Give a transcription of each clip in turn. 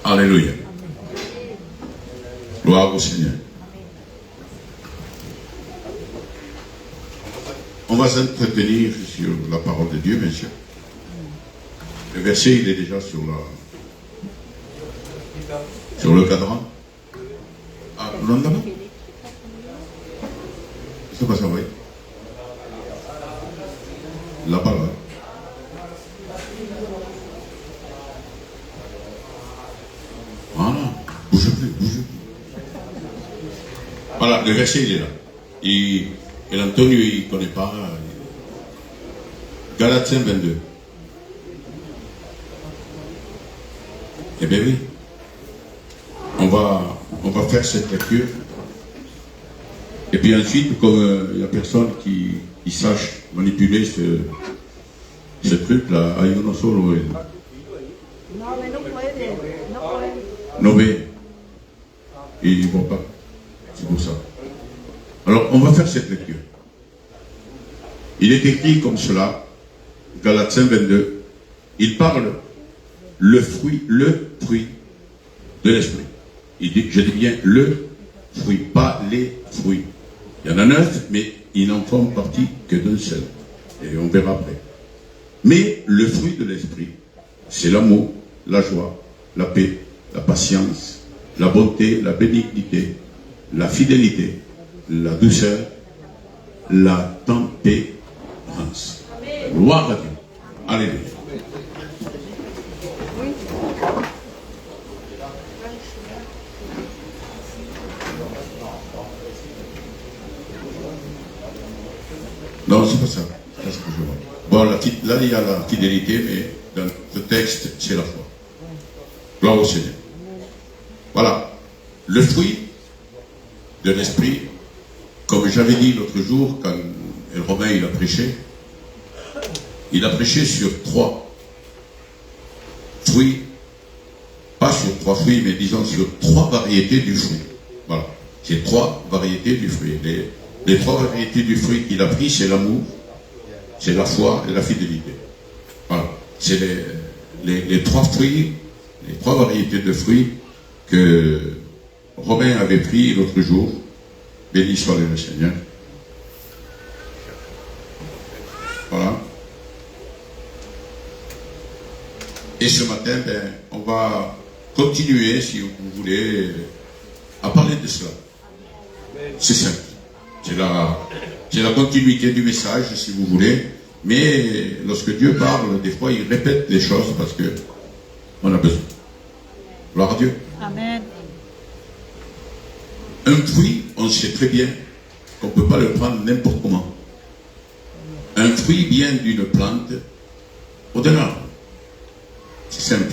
Alléluia. Gloire au Seigneur. On va s'entretenir sur la parole de Dieu, bien sûr. Le verset, il est déjà sur le cadran. Ah, non, non. C'est pas ça, oui. Là-bas, là. Voilà. Bouge plus. Voilà, le verset, il est là. Et l'Antonio, il ne connaît pas. Galatiens 22. Eh bien oui. On va faire cette lecture. Et puis ensuite, comme il n'y a personne qui sache manipuler ce truc-là, hay uno solo. Non, mais il ne voit pas. C'est pour ça. Alors, on va faire cette lecture. Il est écrit comme cela, Galatiens 22. Il parle le fruit de l'esprit. Il dit, je dis bien le fruit, pas les fruits. Il y en a 9, mais ils n'en font partie que d'un seul. Et on verra après. Mais le fruit de l'esprit, c'est l'amour, la joie, la paix, la patience, la bonté, la bénignité, la fidélité, la douceur, la tempérance. Gloire à Dieu. Alléluia. Non, c'est pas ça. C'est ce que je vois. Bon, là, il y a la fidélité, mais dans ce texte, c'est la foi. Gloire au Seigneur. Voilà. Le fruit de l'esprit, comme j'avais dit l'autre jour, quand Romain il a prêché sur 3 fruits, pas sur 3 fruits, mais disons sur 3 variétés du fruit. Voilà. C'est 3 variétés du fruit. Les 3 variétés du fruit qu'il a pris, c'est l'amour, c'est la foi et la fidélité. Voilà. C'est les 3 fruits, les 3 variétés de fruits que Romain avait pris l'autre jour. Béni soit le Seigneur. Voilà. Et ce matin, on va continuer, si vous voulez, à parler de cela. C'est simple. C'est la continuité du message, si vous voulez. Mais lorsque Dieu parle, des fois, il répète les choses parce que on a besoin. Gloire à Dieu. Amen. Un fruit, on sait très bien qu'on ne peut pas le prendre n'importe comment. Un fruit vient d'une plante ou d'un arbre. C'est simple.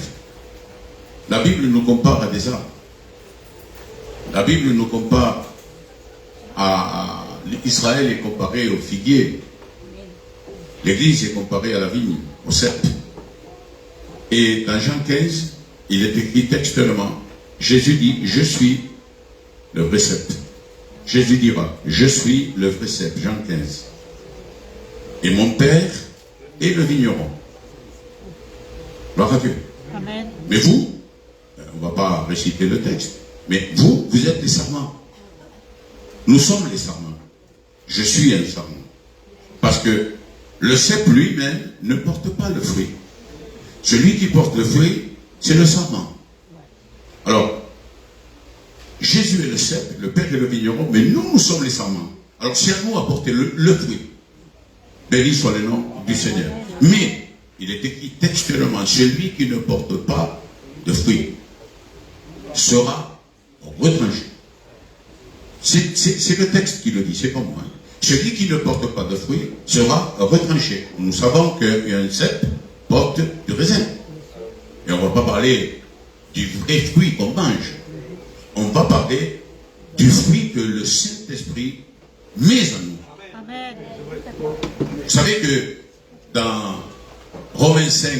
La Bible nous compare à des arbres. La Bible nous compare à Israël est comparé au figuier. L'Église est comparée à la vigne, au cep. Et dans Jean 15, il est écrit textuellement, Jésus dit, je suis le vrai cep. Jésus dira, je suis le vrai cep, Jean 15. Et mon Père est le vigneron. Gloire à Dieu. Amen. Mais vous, on ne va pas réciter le texte, mais vous êtes les sarments. Nous sommes les sarments. Je suis un sarment. Parce que le cep lui-même ne porte pas le fruit. Celui qui porte le fruit, c'est le sarment. Alors, Jésus est le cep, le Père est le vigneron, mais nous sommes les sarments. Alors, c'est à nous à porter le fruit. Béni soit le nom du Seigneur. Mais, il est écrit textuellement, celui qui ne porte pas de fruit sera retranché. C'est le texte qui le dit, c'est pas moi. Celui qui ne porte pas de fruit sera retranché. Nous savons qu'un cep porte du raisin. Et on ne va pas parler du vrai fruit qu'on mange. On va parler du fruit que le Saint-Esprit met en nous. Amen. Vous savez que dans Romains 5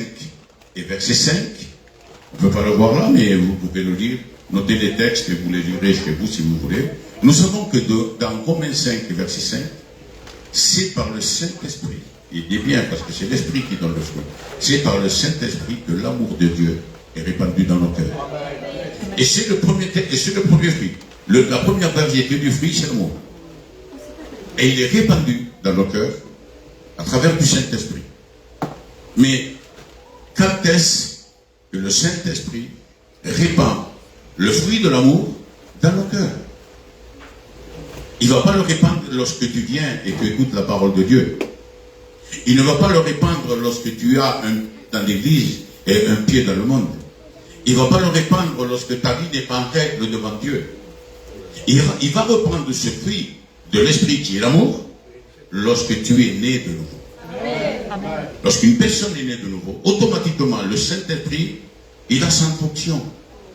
et verset 5, on ne peut pas le voir là, mais vous pouvez le lire, notez les textes et vous les lirez chez vous si vous voulez. Nous savons que dans Romains 5 et verset 5, c'est par le Saint-Esprit, il dit bien parce que c'est l'Esprit qui donne le fruit, c'est par le Saint-Esprit que l'amour de Dieu est répandu dans nos cœurs. Et c'est le premier fruit. La première variété du fruit, c'est l'amour. Et il est répandu dans nos cœurs à travers du Saint-Esprit. Mais quand est-ce que le Saint-Esprit répand le fruit de l'amour dans nos cœurs? Il ne va pas le répandre lorsque tu viens et que tu écoutes la parole de Dieu. Il ne va pas le répandre lorsque tu as dans l'église et un pied dans le monde. Il ne va pas le répandre lorsque ta vie n'est pas en règle devant Dieu. Il va reprendre ce fruit de l'esprit qui est l'amour lorsque tu es né de nouveau. Lorsqu'une personne est née de nouveau, automatiquement le Saint-Esprit, il a sa fonction.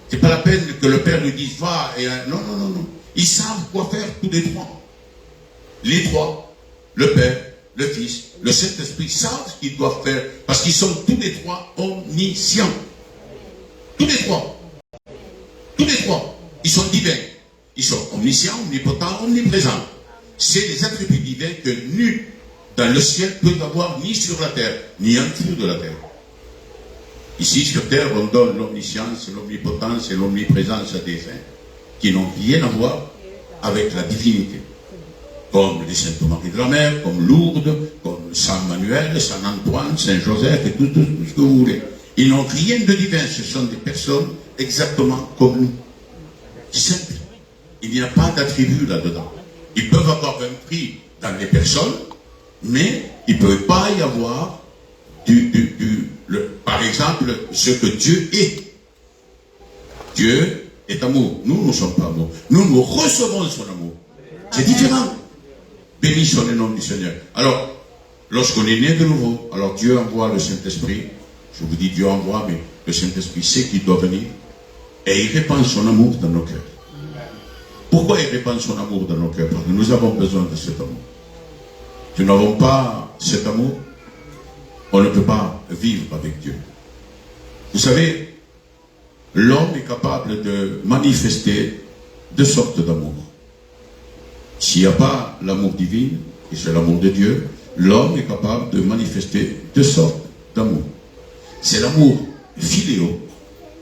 Ce n'est pas la peine que le Père lui dise va et non. Ils savent quoi faire tous les trois. Les trois, le Père, le Fils, le Saint-Esprit savent ce qu'ils doivent faire parce qu'ils sont tous les trois omniscients. Tous les trois. Tous les trois. Ils sont divins. Ils sont omniscients, omnipotents, omniprésents. C'est des attributs divins que nul dans le ciel peut avoir ni sur la terre, ni en dessous de la terre. Ici, sur terre, on donne l'omniscience, l'omnipotence et l'omniprésence à des saints qui n'ont rien à voir avec la divinité. Comme les Saintes Marie de la Mer, comme Lourdes, comme Saint Manuel, Saint Antoine, Saint Joseph et tout ce que vous voulez. Ils n'ont rien de divin, ce sont des personnes exactement comme nous. C'est simple. Il n'y a pas d'attribut là-dedans. Ils peuvent avoir un prix dans les personnes, mais il ne peut pas y avoir par exemple, ce que Dieu est. Dieu est amour. Nous ne sommes pas amour. Nous recevons son amour. C'est différent. Béni soit le nom du Seigneur. Alors, lorsqu'on est né de nouveau, alors Dieu envoie le Saint-Esprit. Je vous dis Dieu envoie, mais le Saint-Esprit sait qu'il doit venir. Et il répand son amour dans nos cœurs. Pourquoi il répand son amour dans nos cœurs? Parce que nous avons besoin de cet amour. Si nous n'avons pas cet amour, on ne peut pas vivre avec Dieu. Vous savez, l'homme est capable de manifester deux sortes d'amour. S'il n'y a pas l'amour divin, et c'est l'amour de Dieu, l'homme est capable de manifester deux sortes d'amour. C'est l'amour philéo,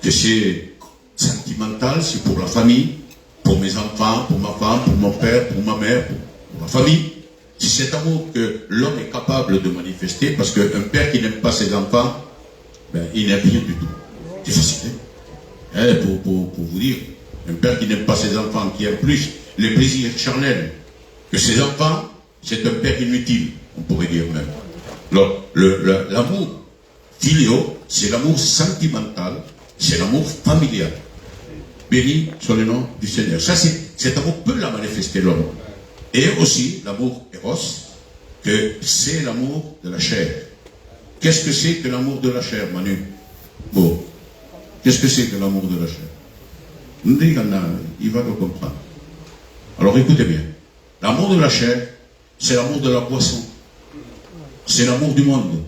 que c'est sentimental, c'est pour la famille, pour mes enfants, pour ma femme, pour mon père, pour ma mère, pour ma famille. C'est cet amour que l'homme est capable de manifester, parce qu'un père qui n'aime pas ses enfants, il n'aime rien du tout. C'est facile. Hein, pour vous dire, un père qui n'aime pas ses enfants, qui aime plus les plaisirs charnels que ses enfants, c'est un père inutile, on pourrait dire même. Alors, l'amour philéo, c'est l'amour sentimental, c'est l'amour familial. Béni soit le nom du Seigneur. Ça, cet amour peut la manifester l'homme. Et aussi l'amour éros, que c'est l'amour de la chair. Qu'est-ce que c'est que l'amour de la chair, Manu? Bon, qu'est-ce que c'est que l'amour de la chair? Nous dit il va le comprendre. Alors écoutez bien, l'amour de la chair, c'est l'amour de la boisson, c'est l'amour du monde,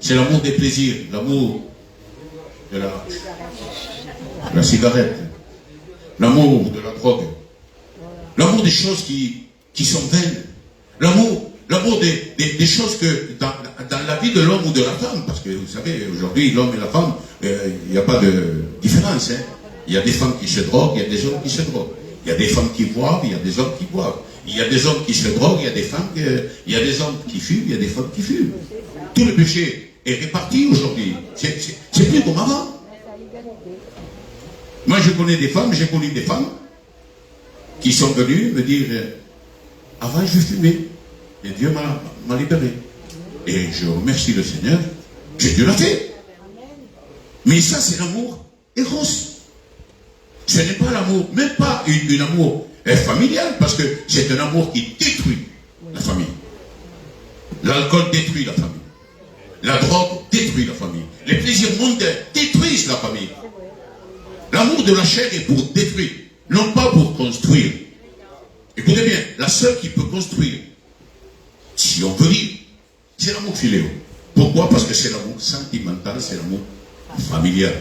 c'est l'amour des plaisirs, l'amour de la cigarette, l'amour de la drogue, l'amour des choses qui sont vaines, l'amour des choses que dans la vie de l'homme ou de la femme, parce que vous savez, aujourd'hui, l'homme et la femme, il n'y a pas de différence. Hein. Il y a des femmes qui se droguent, il y a des hommes qui se droguent. Il y a des femmes qui boivent, il y a des hommes qui boivent. Il y a des hommes qui se droguent, il y a des femmes il y a des hommes qui fument, il y a des femmes qui fument. Tout le péché est réparti aujourd'hui. C'est plus comme avant. Moi, j'ai connu des femmes qui sont venues me dire, avant je fumais, et Dieu m'a libéré. Et je remercie le Seigneur, que Dieu l'a fait. Mais ça, c'est l'amour éros. Ce n'est pas l'amour, même pas un amour familial, parce que c'est un amour qui détruit la famille. L'alcool détruit la famille. La drogue détruit la famille. Les plaisirs mondains détruisent la famille. L'amour de la chair est pour détruire, non pas pour construire. Écoutez bien, la seule qui peut construire, si on veut vivre, c'est l'amour philéo. Pourquoi? Parce que c'est l'amour sentimental, c'est l'amour familial.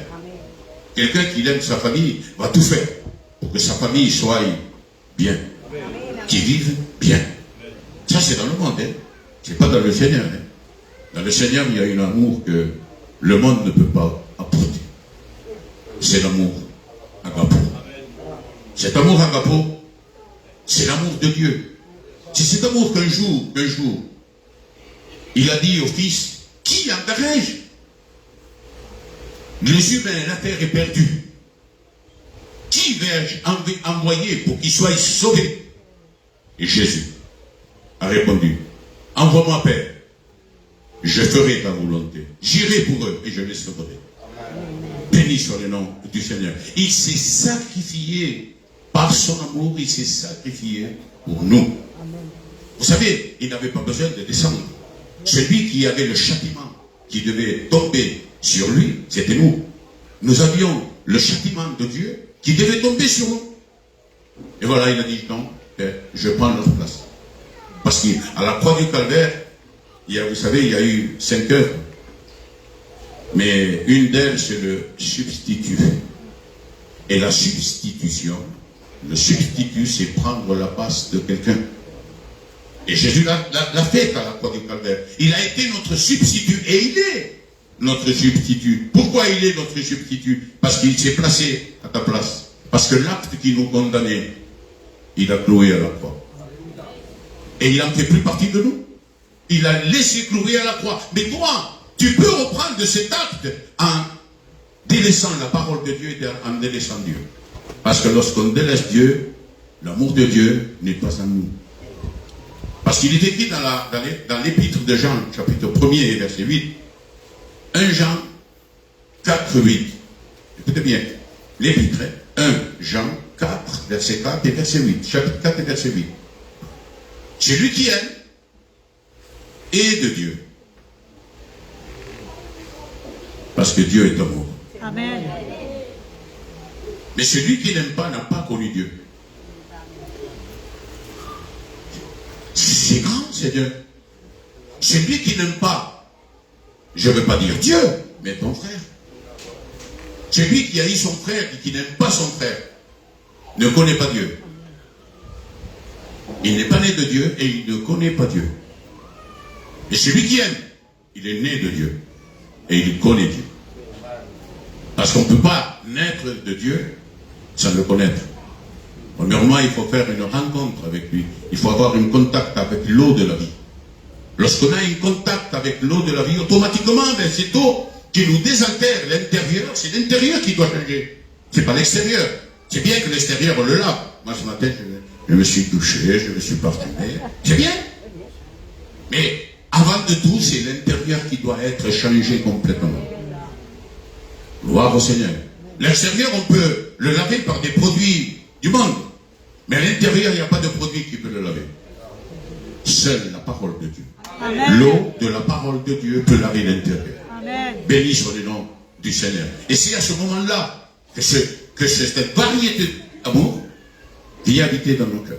Quelqu'un qui aime sa famille va tout faire pour que sa famille soit bien, qu'il vive bien. Ça, c'est dans le monde, hein. C'est pas dans le Seigneur. Hein. Dans le Seigneur, il y a un amour que le monde ne peut pas apporter. c'est l'amour agapo. Cet amour agapo, c'est l'amour de Dieu. C'est cet amour qu'un jour, il a dit au Fils, qui enverrai-je? Les humains, la terre est perdue. Qui vais-je envoyer pour qu'ils soient sauvés? Et Jésus a répondu, envoie-moi, Père. Je ferai ta volonté. J'irai pour eux et je les sauverai. Béni soit le nom du Seigneur. Il s'est sacrifié par son amour, il s'est sacrifié pour nous. Vous savez, il n'avait pas besoin de descendre. Celui qui avait le châtiment qui devait tomber sur lui, c'était nous. Nous avions le châtiment de Dieu qui devait tomber sur nous. Et voilà, il a dit, non, je prends notre place. Parce qu'à la croix du Calvaire, vous savez, il y a eu 5 œuvres. Mais une d'elles, c'est le substitut. Et la substitution, le substitut, c'est prendre la place de quelqu'un. Et Jésus l'a fait à la croix du Calvaire. Il a été notre substitut. Et il est notre substitut. Pourquoi il est notre substitut? Parce qu'il s'est placé à ta place. Parce que l'acte qui nous condamnait, il a cloué à la croix. Et il n'en fait plus partie de nous. Il a laissé clouer à la croix. Mais toi, tu peux reprendre de cet acte en délaissant la parole de Dieu et en délaissant Dieu. Parce que lorsqu'on délaisse Dieu, l'amour de Dieu n'est pas en nous. Parce qu'il est écrit dans l'épître de Jean, chapitre 1er, verset 8. 1 Jean 4, 8. Écoutez bien, l'épître, 1 Jean 4, verset 4 et verset 8. Chapitre 4 et verset 8. Celui qui aime est de Dieu. Parce que Dieu est amour. Amen. Mais celui qui n'aime pas n'a pas connu Dieu. C'est grand, Seigneur. Celui qui n'aime pas, je ne veux pas dire Dieu, mais ton frère. Celui qui haït son frère et qui n'aime pas son frère ne connaît pas Dieu. Il n'est pas né de Dieu et il ne connaît pas Dieu. Et celui qui aime, il est né de Dieu et il connaît Dieu. Parce qu'on ne peut pas naître de Dieu sans le connaître. Premièrement, il faut faire une rencontre avec lui. Il faut avoir un contact avec l'eau de la vie. Lorsqu'on a un contact avec l'eau de la vie, automatiquement, cette eau qui nous désaltère l'intérieur, c'est l'intérieur qui doit changer. C'est pas l'extérieur. C'est bien que l'extérieur, on le lave. Moi, ce matin, je me suis douché, je me suis parfumé. C'est bien. Mais avant de tout, c'est l'intérieur qui doit être changé complètement. Gloire au Seigneur. L'extérieur, on peut le laver par des produits du monde. Mais à l'intérieur, il n'y a pas de produit qui peut le laver. Seule la parole de Dieu. L'eau de la parole de Dieu peut laver l'intérieur. Béni soit le nom du Seigneur. Et c'est à ce moment-là que cette variété d'amour vient habiter dans nos cœurs.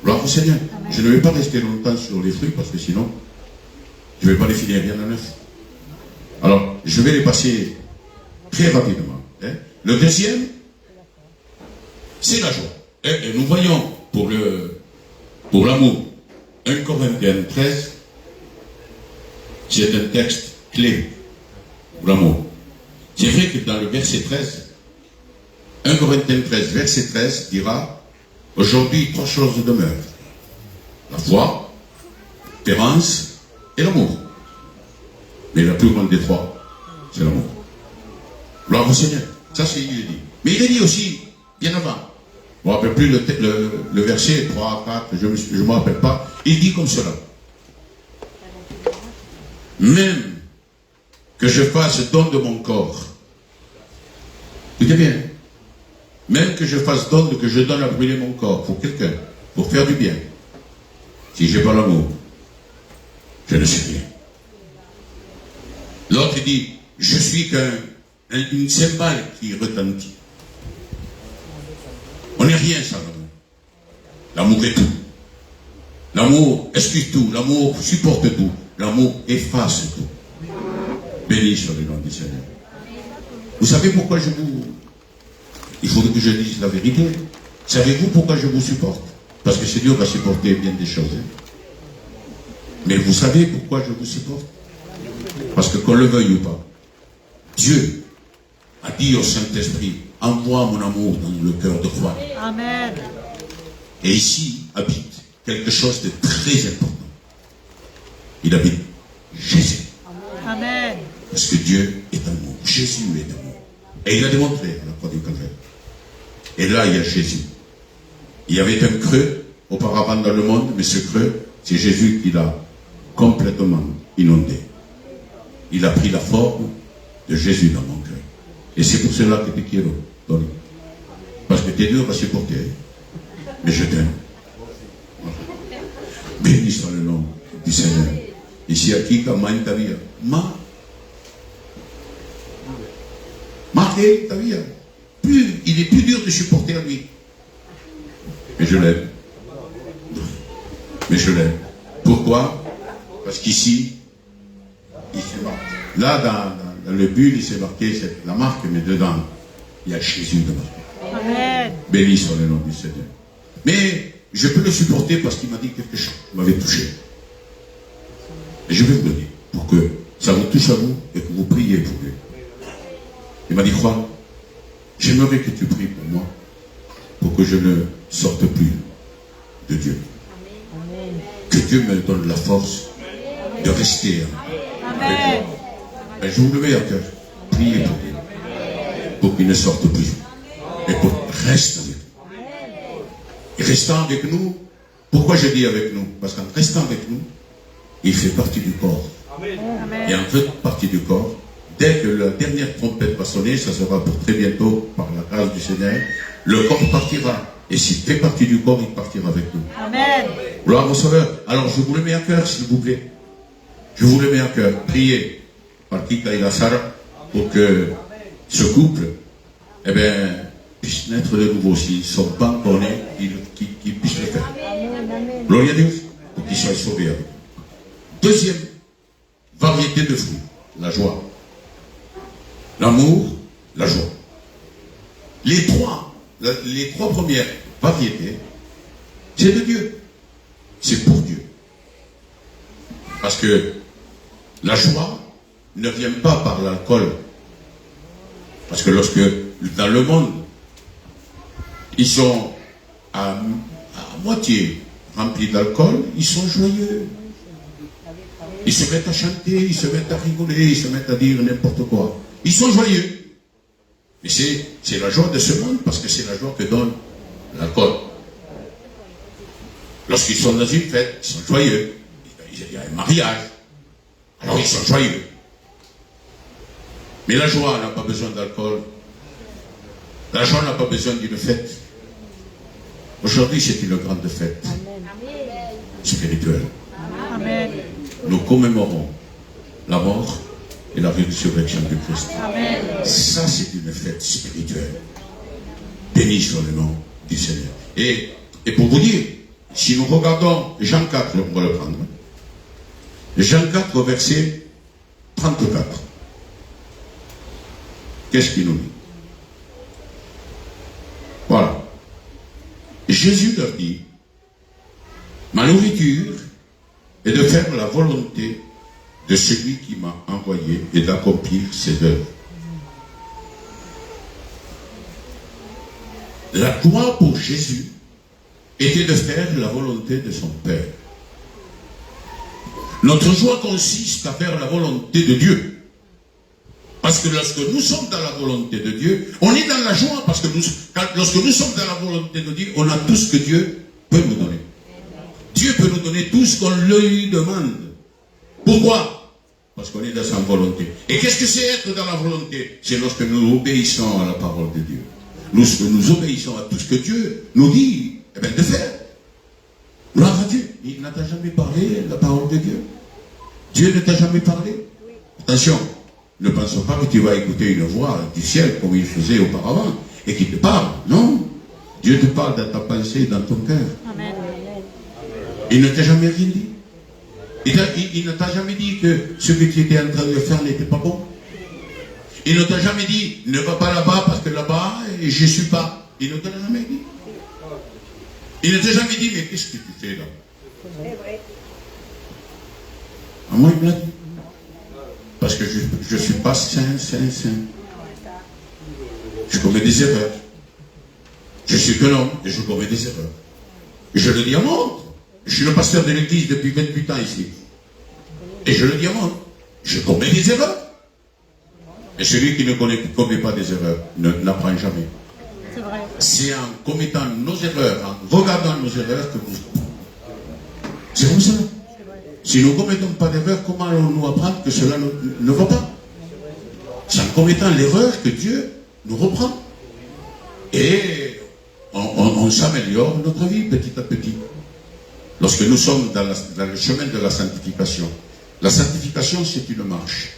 Gloire au Seigneur. Amen. Je ne vais pas rester longtemps sur les fruits parce que sinon, je ne vais pas les finir bien à neuf. Alors, je vais les passer très rapidement. Le deuxième, c'est la joie. Et nous voyons pour l'amour, 1 Corinthiens 13, c'est un texte clé pour l'amour. C'est vrai que dans le verset 13, 1 Corinthiens 13, verset 13 dira, aujourd'hui 3 choses demeurent. La foi, l'espérance et l'amour. Mais la plus grande des 3, c'est l'amour. Gloire au Seigneur. Ça, c'est il est dit. Mais il est dit aussi, bien avant. Je ne me rappelle plus le verset 3, 4, je ne me rappelle pas. Il dit comme cela. Même que je fasse don de mon corps. Écoutez bien. Même que je fasse don, que je donne à brûler mon corps pour quelqu'un, pour faire du bien. Si je n'ai pas l'amour, je ne suis rien. L'autre dit, je suis qu'une cymbale qui retentit. On n'est rien sans l'amour. L'amour est tout. L'amour excuse tout. L'amour supporte tout. L'amour efface tout. Béni soit le nom du Seigneur. Vous savez pourquoi il faudrait que je dise la vérité. Savez-vous pourquoi je vous supporte? Parce que c'est Dieu qui va supporter bien des choses. Mais vous savez pourquoi je vous supporte? Parce que qu'on le veuille ou pas, Dieu a dit au Saint-Esprit, envoie mon amour dans le cœur de Juan. Amen. Et ici habite quelque chose de très important. Il habite Jésus. Amen. Parce que Dieu est amour. Jésus est amour. Et il a démontré à la croix du Calvaire. Et là, il y a Jésus. Il y avait un creux auparavant dans le monde, mais ce creux, c'est Jésus qui l'a complètement inondé. Il a pris la forme de Jésus dans mon cœur. Et c'est pour cela que te quiero, Tony. Parce que t'es dur à supporter. Mais je t'aime. Béni soit le nom du Seigneur. Ici, à qui, comme ta vie, marqué ta vie. Il est plus dur de supporter à lui. Mais je l'aime. Mais je l'aime. Pourquoi? Parce qu'ici, il s'est marqué. Là, dans le bulle, il s'est marqué la marque, mais dedans, il y a Jésus de marqué. Amen. Béni soit le nom du Seigneur. Mais je peux le supporter parce qu'il m'a dit quelque chose. Il m'avait touché. Et je vais vous le dire pour que ça vous touche à vous et que vous priez pour lui. Il m'a dit, Juan, j'aimerais que tu pries pour moi pour que je ne sorte plus de Dieu. Amen. Que Dieu me donne la force de rester avec moi. Et je vous le mets à cœur. Priez pour lui. Pour qu'il ne sorte plus. Et pour qu'il reste avec nous. Et restant avec nous, pourquoi je dis avec nous? Parce qu'en restant avec nous, il fait partie du corps. Amen. Et en fait partie du corps. Dès que la dernière trompette va sonner, ça sera pour très bientôt, par la grâce du Seigneur, le corps partira. Et s'il fait partie du corps, il partira avec nous. Amen. Gloire au Sauveur. Alors je vous le mets à cœur, s'il vous plaît. Je vous le mets à cœur. Priez par Kika et la Sarah pour que ce couple, puisse naître de nouveau. S'ils ne sont pas encore nés, qu'ils puissent le faire. Gloire à Dieu. Pour qu'ils soient sauvés avec nous. Deuxième variété de fruits, la joie. L'amour, la joie. Les trois premières variétés, c'est de Dieu. C'est pour Dieu. Parce que la joie ne vient pas par l'alcool. Parce que lorsque, dans le monde, ils sont à moitié remplis d'alcool, ils sont joyeux. Ils se mettent à chanter, ils se mettent à rigoler, ils se mettent à dire n'importe quoi. Ils sont joyeux. Mais c'est la joie de ce monde parce que c'est la joie que donne l'alcool. Lorsqu'ils sont dans une fête, ils sont joyeux. Il y a un mariage. Alors ils sont joyeux. Mais la joie n'a pas besoin d'alcool. La joie n'a pas besoin d'une fête. Aujourd'hui, c'est une grande fête spirituelle. Amen. Nous commémorons la mort et la résurrection du Christ. Amen. Ça, c'est une fête spirituelle. Béni soit le nom du Seigneur. Et pour vous dire, si nous regardons Jean 4, on va le prendre. Jean 4, verset 34. Qu'est-ce qu'il nous dit? Voilà. Jésus leur dit, ma nourriture est de faire la volonté de celui qui m'a envoyé et d'accomplir ses œuvres. La joie pour Jésus était de faire la volonté de son Père. Notre joie consiste à faire la volonté de Dieu. Parce que lorsque nous sommes dans la volonté de Dieu, on est dans la joie parce que lorsque nous sommes dans la volonté de Dieu, on a tout ce que Dieu peut nous donner. Dieu peut nous donner tout ce qu'on lui demande. Pourquoi? Parce qu'on est dans sa volonté. Et qu'est-ce que c'est être dans la volonté? C'est lorsque nous obéissons à la parole de Dieu. Lorsque nous obéissons à tout ce que Dieu nous dit de faire. Gloire à Dieu. Il n'a jamais parlé la parole de Dieu. Dieu ne t'a jamais parlé. Attention, ne pensons pas que tu vas écouter une voix du ciel comme il faisait auparavant et qu'il te parle. Non. Dieu te parle dans ta pensée, dans ton cœur. Amen. Il ne t'a jamais rien dit. Il ne t'a jamais dit que ce que tu étais en train de faire n'était pas bon. Il ne t'a jamais dit, ne va pas là-bas parce que là-bas, je ne suis pas. Il ne t'a jamais dit. Il ne t'a jamais dit, mais qu'est-ce que tu fais là? À moi, il me l'a dit. Parce que je ne suis pas saint. Je commets des erreurs. Je suis qu'un homme et je commets des erreurs. Et je le dis à monde. Je suis le pasteur de l'église depuis 28 ans ici. Et je le dis à monde. Je commets des erreurs. Et celui qui ne commet pas des erreurs n'apprend jamais. C'est vrai. C'est en commettant nos erreurs, en regardant nos erreurs que nous... C'est comme ça. Si nous ne commettons pas d'erreurs, comment allons-nous apprendre que cela ne va pas? C'est en commettant l'erreur que Dieu nous reprend. Et on s'améliore notre vie petit à petit. Lorsque nous sommes dans le chemin de la sanctification. La sanctification, c'est une marche.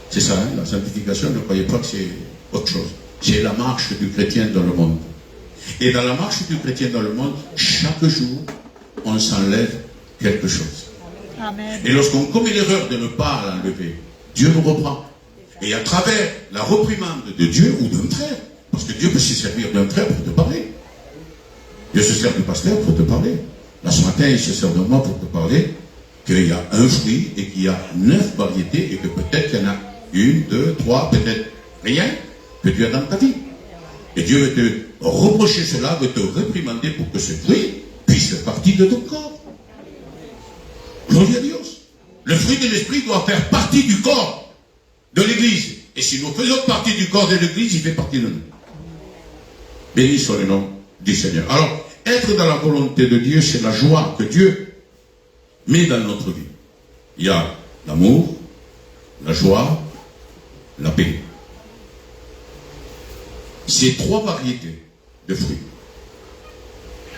C'est ça, hein? La sanctification, ne croyez pas que c'est autre chose. C'est la marche du chrétien dans le monde. Et dans la marche du chrétien dans le monde, chaque jour, on s'enlève quelque chose. Amen. Et lorsqu'on commet l'erreur de ne pas l'enlever, Dieu nous reprend. Et à travers la reprimande de Dieu ou d'un frère, parce que Dieu peut se servir d'un frère pour te parler. Dieu se sert du pasteur pour te parler. Là, ce matin, il se sert de moi pour te parler qu'il y a un fruit et qu'il y a 9 variétés et que peut-être il y en a 1, 2, 3, peut-être rien que tu as dans ta vie. Et Dieu veut te reprocher cela, veut te réprimander pour que ce fruit puisse faire partie de ton corps. Gloria a Dios. Le fruit de l'esprit doit faire partie du corps de l'église. Et si nous faisons partie du corps de l'église, il fait partie de nous. Béni soit le nom du Seigneur. Alors, être dans la volonté de Dieu, c'est la joie que Dieu met dans notre vie. Il y a l'amour, la joie, la paix. C'est 3 variétés de fruits.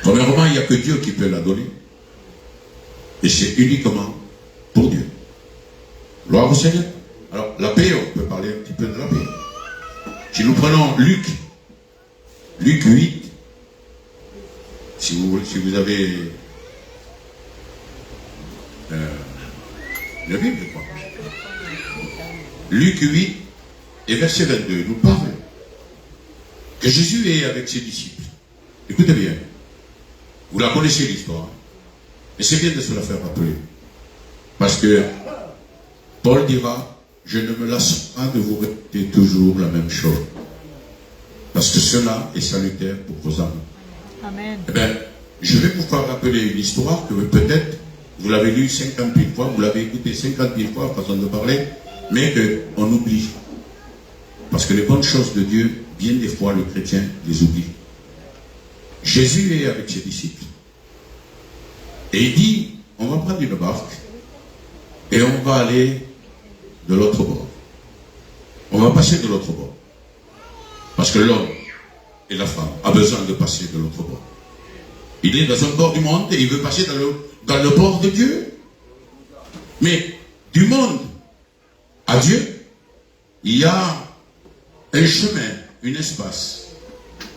Premièrement, il n'y a que Dieu qui peut la donner. Et c'est uniquement pour Dieu. Gloire au Seigneur. Alors, la paix, on peut parler un petit peu de la paix. Si nous prenons Luc 8, si vous avez la Bible, quoi. Luc 8 et verset 22 nous parle que Jésus est avec ses disciples. Écoutez bien. Vous la connaissez l'histoire. Et c'est bien de se la faire rappeler. Parce que Paul dira, je ne me lasse pas de vous répéter toujours la même chose. Parce que cela est salutaire pour vos âmes. Amen. Eh bien, je vais vous faire rappeler une histoire que peut-être vous l'avez lue 50 000 fois, vous l'avez écoutée 50 000 fois, façon de parler, mais qu'on oublie. Parce que les bonnes choses de Dieu, bien des fois, le chrétien les oublie. Jésus est avec ses disciples. Et il dit, on va prendre une barque et on va aller de l'autre bord. On va passer de l'autre bord. Parce que l'homme et la femme ont besoin de passer de l'autre bord. Il est dans un bord du monde et il veut passer dans le bord de Dieu. Mais du monde à Dieu, il y a un chemin, un espace.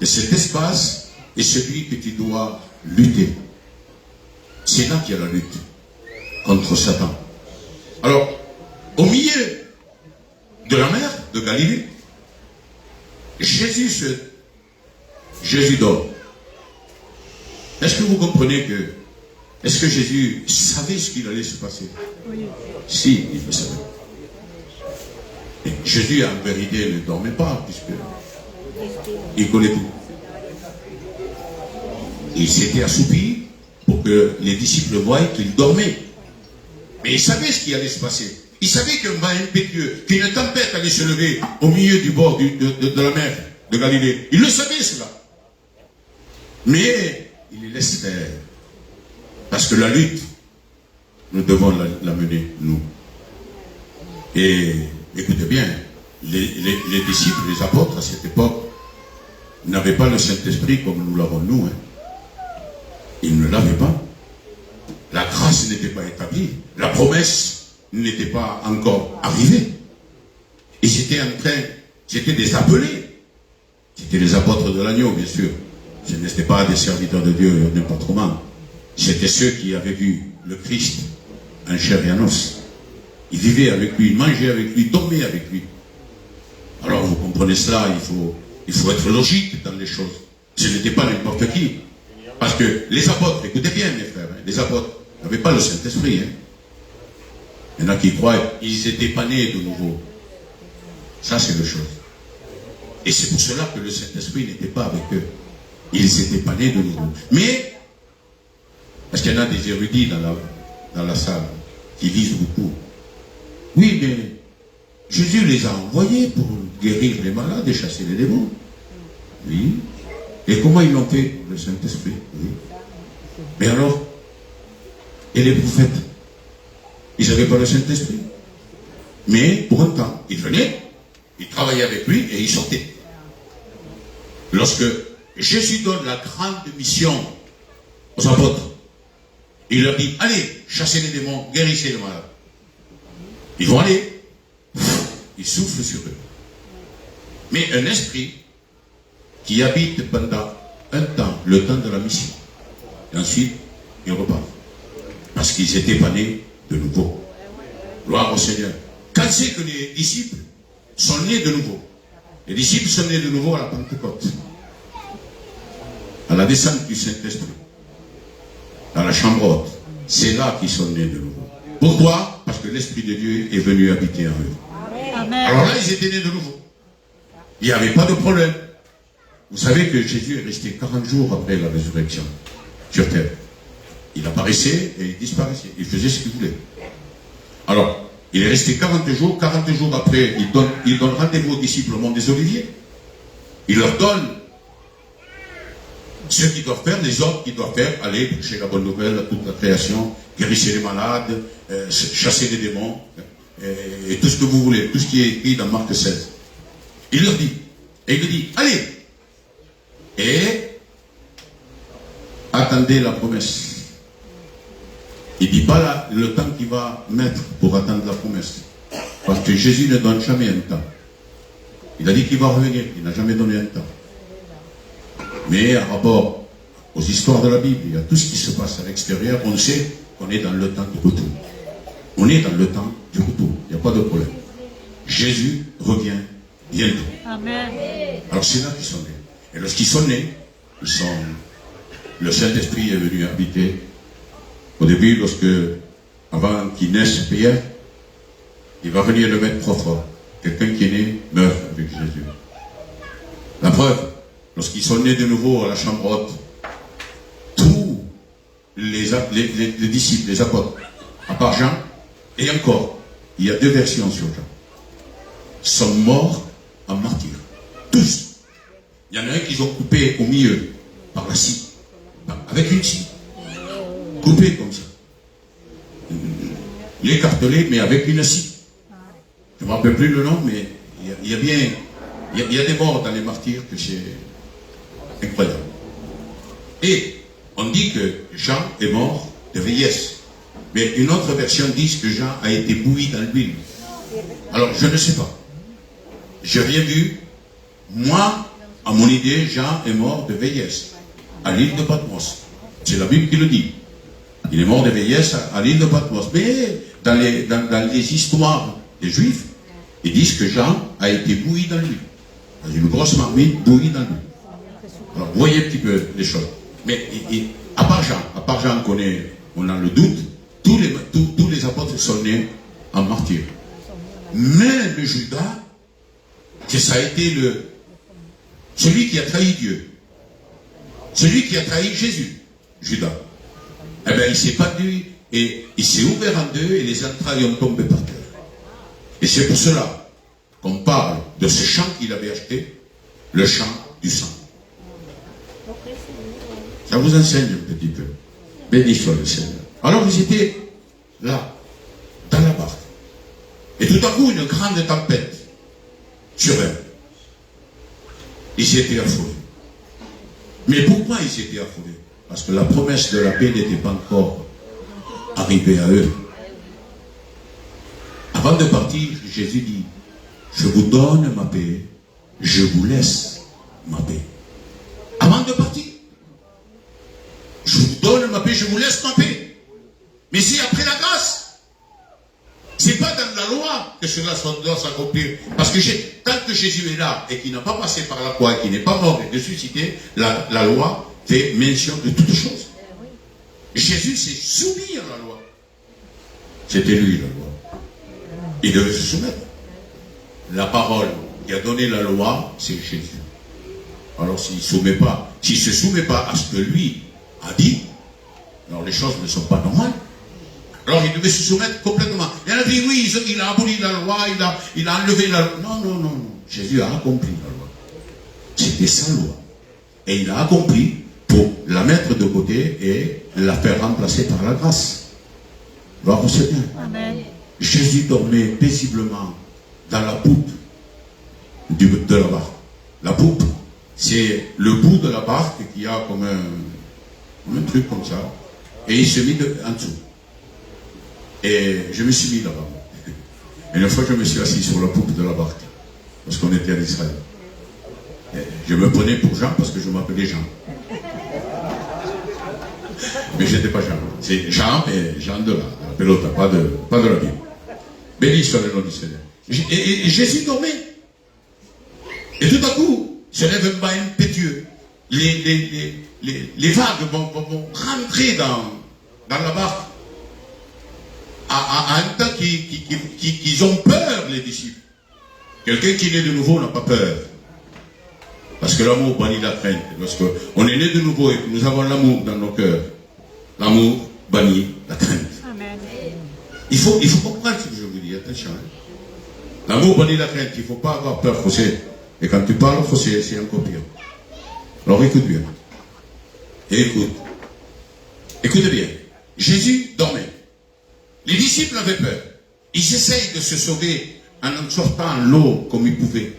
Et cet espace est celui que tu dois lutter. C'est là qu'il y a la lutte contre Satan. Alors, au milieu de la mer de Galilée, Jésus dort. Est-ce que vous comprenez que, est-ce que Jésus savait ce qu'il allait se passer? Oui. Si, il le savait. Et Jésus, en vérité, ne dormait pas, puisque il connaît tout. Il s'était assoupi pour que les disciples voient qu'il dormait. Mais il savait ce qui allait se passer. Il savait qu'un vent impétueux, qu'une tempête allait se lever au milieu du bord de la mer de Galilée. Il le savait, cela. Mais il les laisse faire. Parce que la lutte, nous devons la mener, nous. Et écoutez bien, les disciples, les apôtres à cette époque, n'avaient pas le Saint-Esprit comme nous l'avons nous. Hein. Ils ne l'avaient pas. La grâce n'était pas établie. La promesse n'était pas encore arrivée. Ils étaient en train, c'était des appelés. C'était les apôtres de l'agneau, bien sûr. Ce n'étaient pas des serviteurs de Dieu, n'importe comment. C'était ceux qui avaient vu le Christ en chair et en os. Ils vivaient avec lui, ils mangeaient avec lui, ils dormaient avec lui. Alors vous comprenez cela, il faut être logique dans les choses. Ce n'était pas n'importe qui. Parce que les apôtres, écoutez bien mes frères, hein, les apôtres n'avaient pas le Saint-Esprit. Hein. Il y en a qui croient, ils n'étaient pas nés de nouveau. Ça c'est le chose. Et c'est pour cela que le Saint-Esprit n'était pas avec eux. Ils n'étaient pas nés de nouveau. Mais, parce qu'il y en a des érudits dans la salle qui lisent beaucoup. Oui, mais Jésus les a envoyés pour guérir les malades et chasser les démons. Oui. Et comment ils l'ont fait? Le Saint-Esprit. Oui. Mais alors, et les prophètes? Ils n'avaient pas le Saint-Esprit. Mais pour un temps, ils venaient, ils travaillaient avec lui et ils sortaient. Lorsque Jésus donne la grande mission aux apôtres, il leur dit, allez, chassez les démons, guérissez les malades. Ils vont aller, ils soufflent sur eux. Mais un esprit qui habite pendant un temps, le temps de la mission, et ensuite, ils repartent. Parce qu'ils n'étaient pas nés de nouveau. Gloire au Seigneur. Quand c'est que les disciples sont nés de nouveau? Les disciples sont nés de nouveau à la Pentecôte. À la descente du Saint-Esprit. Dans la chambre haute. C'est là qu'ils sont nés de nouveau. Pourquoi? Parce que l'Esprit de Dieu est venu habiter en eux. Amen. Alors là, ils étaient nés de nouveau. Il n'y avait pas de problème. Vous savez que Jésus est resté 40 jours après la résurrection sur terre. Il apparaissait et il disparaissait. Il faisait ce qu'il voulait. Alors, il est resté 40 jours après, il donne rendez-vous aux disciples au mont des Oliviers. Il leur donne ce qu'ils doivent faire, les ordres qu'ils doivent faire, aller prêcher la bonne nouvelle à toute la création, guérir les malades, chasser les démons, et tout ce que vous voulez, tout ce qui est écrit dans Marc 16. Il leur dit, allez, et attendez la promesse. Il ne dit pas là, le temps qu'il va mettre pour attendre la promesse. Parce que Jésus ne donne jamais un temps. Il a dit qu'il va revenir, il n'a jamais donné un temps. Mais à rapport aux histoires de la Bible, il y a tout ce qui se passe à l'extérieur, on sait qu'on est dans le temps du retour. On est dans le temps du retour, il n'y a pas de problème. Jésus revient bientôt. Amen. Alors c'est là qu'ils sont nés. Et lorsqu'ils sont nés, le Saint-Esprit est venu habiter. Au début, avant qu'il naisse Pierre, il va venir le mettre propre. Quelqu'un qui est né meurt avec Jésus. La preuve, lorsqu'ils sont nés de nouveau à la chambre haute, tous les disciples, les apôtres, à part Jean, et encore, il y a deux versions sur Jean, sont morts en martyr. Tous. Il y en a un qu'ils ont coupé au milieu, par la scie, avec une scie. Coupé comme ça. L'écartelé, mais avec une scie. Je ne me rappelle plus le nom, mais il y a des morts dans les martyrs que c'est incroyable. Et on dit que Jean est mort de vieillesse. Mais une autre version dit que Jean a été bouilli dans l'huile. Alors, je ne sais pas. Je n'ai rien vu. Moi, à mon idée, Jean est mort de vieillesse. À l'île de Patmos. C'est la Bible qui le dit. Il est mort de vieillesse à l'île de Patmos. Mais dans les histoires des Juifs, ils disent que Jean a été bouilli dans l'huile. Dans une grosse marmite bouillie dans l'huile. Alors, vous voyez un petit peu les choses. Mais à part Jean, on a le doute, tous les apôtres sont nés en martyr. Même Judas, que ça a été celui qui a trahi Dieu. Celui qui a trahi Jésus, Judas. Eh bien, il s'est battu et il s'est ouvert en deux et les entrailles ont tombé par terre. Et c'est pour cela qu'on parle de ce champ qu'il avait acheté, le champ du sang. Ça vous enseigne un petit peu. Béni soit le Seigneur. Alors ils étaient là, dans la barque. Et tout à coup, une grande tempête sur eux. Ils étaient affolés. Mais pourquoi ils étaient affolés? Parce que la promesse de la paix n'était pas encore arrivée à eux. Avant de partir, Jésus dit, je vous donne ma paix, je vous laisse ma paix. Avant de partir, je vous donne ma paix, je vous laisse ma paix. Mais c'est après la grâce. C'est pas dans la loi que cela doit s'accomplir. Parce que tant que Jésus est là et qu'il n'a pas passé par la croix et qu'il n'est pas mort et ressuscité, la loi fait mention de toutes choses. Jésus s'est soumis à la loi. C'était lui la loi. Il devait se soumettre. La parole qui a donné la loi, c'est Jésus. Alors s'il ne se soumet pas à ce que lui a dit, alors les choses ne sont pas normales. Alors il devait se soumettre complètement. Il a dit oui, il a aboli la loi, il a enlevé la loi. Non, non, non, non. Jésus a accompli la loi. C'était sa loi. Et il a accompli pour la mettre de côté et la faire remplacer par la grâce. Gloire au Seigneur. Amen. Jésus dormait paisiblement dans la poupe de la barque. La poupe, c'est le bout de la barque qui a comme un truc comme ça. Et il se mit en dessous. Et je me suis mis là-bas. Et une fois, je me suis assis sur la poupe de la barque. Parce qu'on était en Israël. Et je me prenais pour Jean parce que je m'appelais Jean. Mais je n'étais pas Jean. C'est Jean, mais Jean de la pelota, pas de la Bible. Béni soit le nom du Seigneur. Et Jésus dormait. Et tout à coup, se lève un bas impétueux. Les vagues vont rentrer dans la barque. À un temps qu'ils ont peur, les disciples. Quelqu'un qui est né de nouveau n'a pas peur. Parce que l'amour bannit la crainte. Lorsqu'on est né de nouveau et que nous avons l'amour dans nos cœurs, l'amour bannit la crainte. Amen. Il faut comprendre ce que je vous dis, attention. Hein. L'amour bannit la crainte, il ne faut pas avoir peur faussée. Et quand tu parles faussé, c'est encore pire. Alors écoute bien. Écoute bien. Jésus dormait. Les disciples avaient peur. Ils essayent de se sauver en sortant l'eau comme ils pouvaient.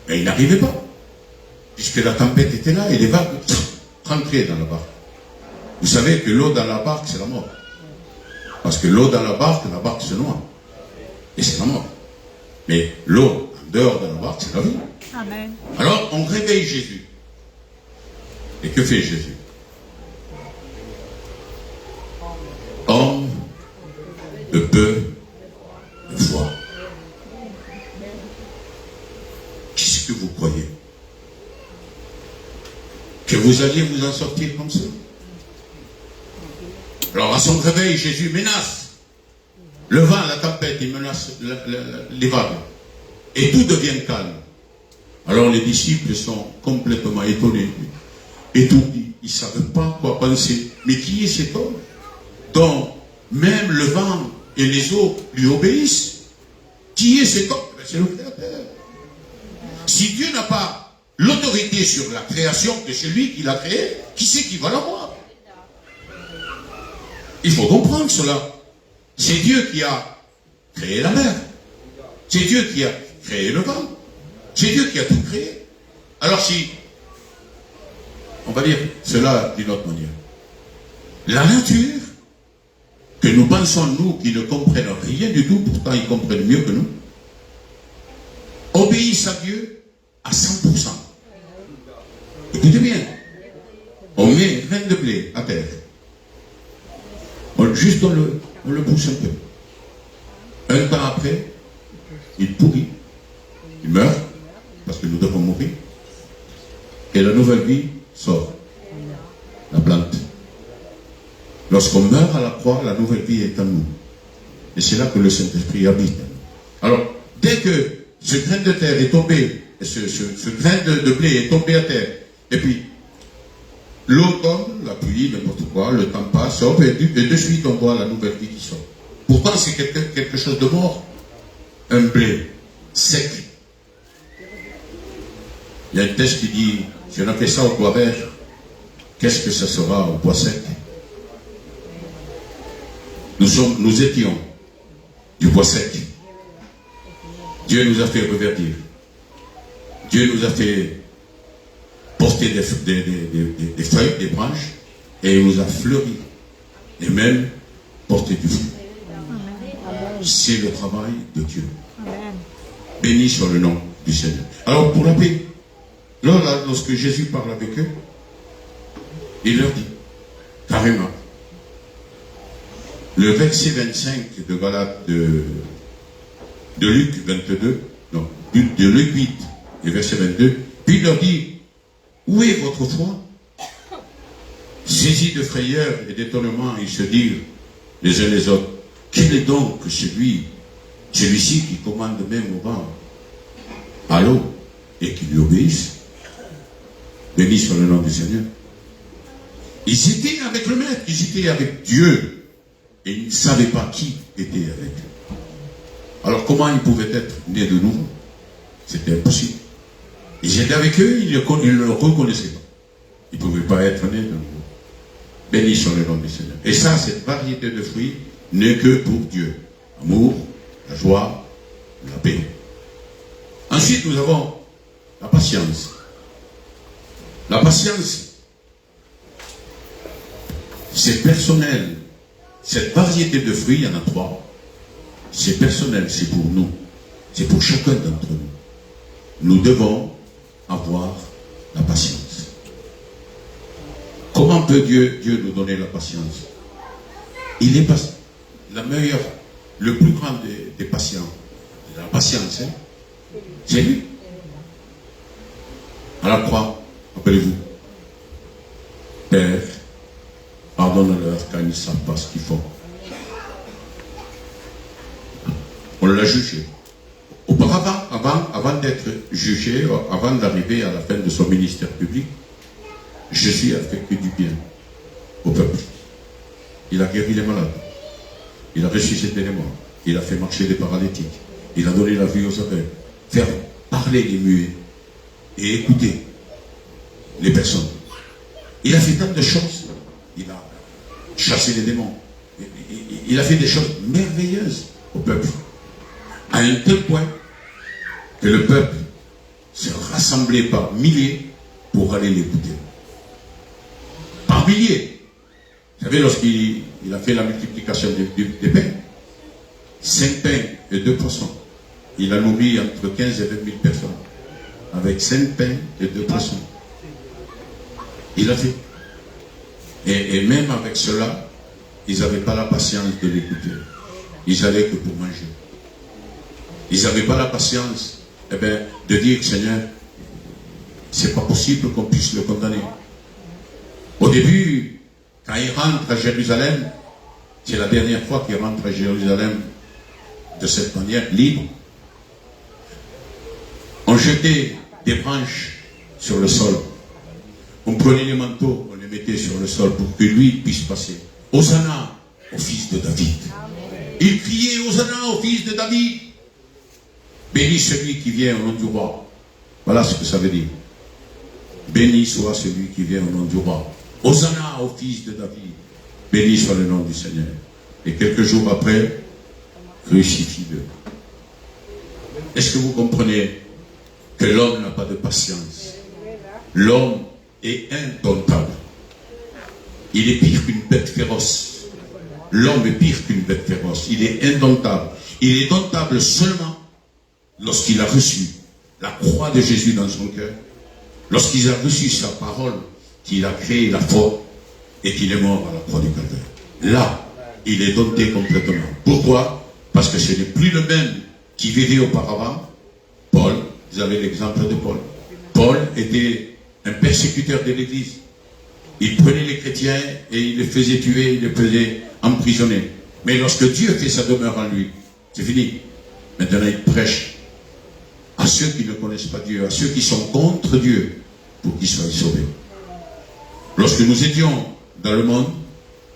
Mais ils n'arrivaient pas. Puisque la tempête était là et les vagues rentraient dans la barque. Vous savez que l'eau dans la barque, c'est la mort. Parce que l'eau dans la barque se noie. Et c'est la mort. Mais l'eau en dehors de la barque, c'est la vie. Amen. Alors, on réveille Jésus. Et que fait Jésus? Homme de peu de foi. Qu'est-ce que vous croyez? Que vous alliez vous en sortir comme ça? Alors, à son réveil, Jésus menace le vent, la tempête, il menace les vagues. Et tout devient calme. Alors, les disciples sont complètement étonnés. Étourdis. Ils ne savaient pas quoi penser. Mais qui est cet homme dont même le vent et les eaux lui obéissent? Qui est cet homme? C'est le Créateur. Si Dieu n'a pas l'autorité sur la création que c'est lui qui l'a créée, qui c'est qui va l'avoir? Il faut comprendre cela. C'est Dieu qui a créé la mer. C'est Dieu qui a créé le vent. C'est Dieu qui a tout créé. Alors si, on va dire cela d'une autre manière, la nature, que nous pensons, nous, qui ne comprennent rien du tout, pourtant ils comprennent mieux que nous, obéissent à Dieu à 100%. Écoutez bien, on met une graine de blé à terre. Juste on le pousse un peu. Un temps après, il pourrit, il meurt, parce que nous devons mourir. Et la nouvelle vie sort. La plante. Lorsqu'on meurt à la croix, la nouvelle vie est en nous. Et c'est là que le Saint-Esprit habite. Alors, dès que ce grain de terre est tombé, ce grain de blé est tombé à terre, et puis l'eau tombe, la pluie, n'importe quoi, le temps passe, et de suite on voit la nouvelle vie qui sort. Pourtant c'est quelque chose de mort. Un blé sec. Il y a un texte qui dit, si on a fait ça au bois vert, qu'est-ce que ça sera au bois sec? Nous étions du bois sec. Dieu nous a fait reverdir. Dieu nous a fait porter des feuilles, des branches, et il nous a fleuri. Et même porter du fruit. C'est le travail de Dieu. Amen. Béni soit le nom du Seigneur. Alors pour la paix, lorsque Jésus parle avec eux, il leur dit, carrément, le verset 25 de Galates de Luc 22, non, de Luc 8 et verset 22, puis il leur dit, où est votre foi? Saisis de frayeur et d'étonnement, ils se dirent les uns les autres, quel est donc celui-ci qui commande même au vent à l'eau et qui lui obéissent. Béni soit le nom du Seigneur. Ils étaient avec le Maître, ils étaient avec Dieu. Et ils ne savaient pas qui était avec eux. Alors comment ils pouvaient être nés de nouveau? C'était impossible. Ils étaient avec eux, ils ne le reconnaissaient pas. Ils ne pouvaient pas être nés de nouveau. Béni soit le nom du Seigneur. Et ça, cette variété de fruits n'est que pour Dieu. Amour, la joie, la paix. Ensuite, nous avons la patience. La patience, c'est personnel. Cette variété de fruits, il y en a 3. C'est personnel, c'est pour nous. C'est pour chacun d'entre nous. Nous devons avoir la patience. Comment peut Dieu nous donner la patience? Il est la meilleure, le plus grand des patients. La patience, hein? C'est lui. À la croix, rappelez-vous. Père, pardonne-leur car ils ne savent pas ce qu'ils font. On l'a jugé. Auparavant, avant d'être jugé, avant d'arriver à la fin de son ministère public, Jésus a fait que du bien au peuple. Il a guéri les malades. Il a ressuscité les morts. Il a fait marcher les paralytiques. Il a donné la vue aux aveugles. Faire parler les muets et écouter les personnes. Il a fait tant de choses. Il a chassé les démons. Il a fait des choses merveilleuses au peuple. À un tel point que le peuple s'est rassemblé par milliers pour aller l'écouter. Par milliers. Vous savez, lorsqu'il a fait la multiplication des pains, 5 pains et 2 poissons, il a nourri entre 15 et 20 000 personnes. Avec 5 pains et 2 poissons. Il a fait. Et même avec cela, ils n'avaient pas la patience de l'écouter. Ils allaient que pour manger. Ils n'avaient pas la patience de dire, Seigneur, c'est pas possible qu'on puisse le condamner. Au début, quand il rentre à Jérusalem, c'est la dernière fois qu'il rentre à Jérusalem de cette manière libre. On jetait des branches sur le sol. On prenait les manteaux, on les mettait sur le sol pour que lui puisse passer. Hosanna au fils de David. Il criait Hosanna au fils de David. Béni celui qui vient au nom du roi. Voilà ce que ça veut dire. Béni soit celui qui vient au nom du roi. Hosanna au fils de David. Béni soit le nom du Seigneur. Et quelques jours après, crucifie-le. Est-ce que vous comprenez que l'homme n'a pas de patience? L'homme est indomptable. Il est pire qu'une bête féroce. L'homme est pire qu'une bête féroce. Il est indomptable. Il est domptable seulement lorsqu'il a reçu la croix de Jésus dans son cœur, lorsqu'il a reçu sa parole, qu'il a créé la foi et qu'il est mort à la croix du Calvaire. Là, il est dompté complètement. Pourquoi? Parce que ce n'est plus le même qui vivait auparavant. Paul, vous avez l'exemple de Paul. Paul était un persécuteur de l'Église. Il prenait les chrétiens et il les faisait tuer, il les faisait emprisonner. Mais lorsque Dieu fait sa demeure en lui, c'est fini. Maintenant, il prêche à ceux qui ne connaissent pas Dieu, à ceux qui sont contre Dieu, pour qu'ils soient sauvés. Lorsque nous étions dans le monde,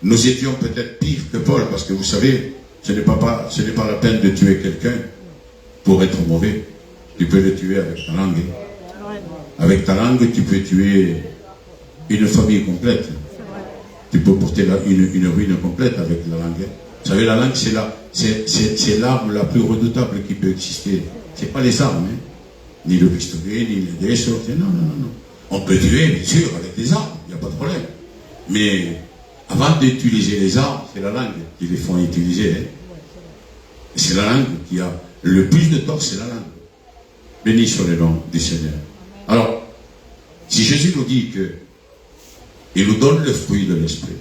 nous étions peut-être pire que Paul, parce que vous savez, ce n'est pas la peine de tuer quelqu'un pour être mauvais. Tu peux le tuer avec ta langue. Avec ta langue, tu peux tuer une famille complète. Tu peux porter une ruine complète avec la langue. Vous savez, la langue, c'est l'arme la plus redoutable qui peut exister. Ce n'est pas les armes, hein? Ni le pistolet, ni les déchets. Non. On peut tuer, bien sûr, avec des armes, il n'y a pas de problème. Mais avant d'utiliser les armes, c'est la langue qui les font utiliser. Hein? C'est la langue qui a le plus de tort, c'est la langue. Béni soit le nom du Seigneur. Alors, si Jésus nous dit que il nous donne le fruit de l'esprit,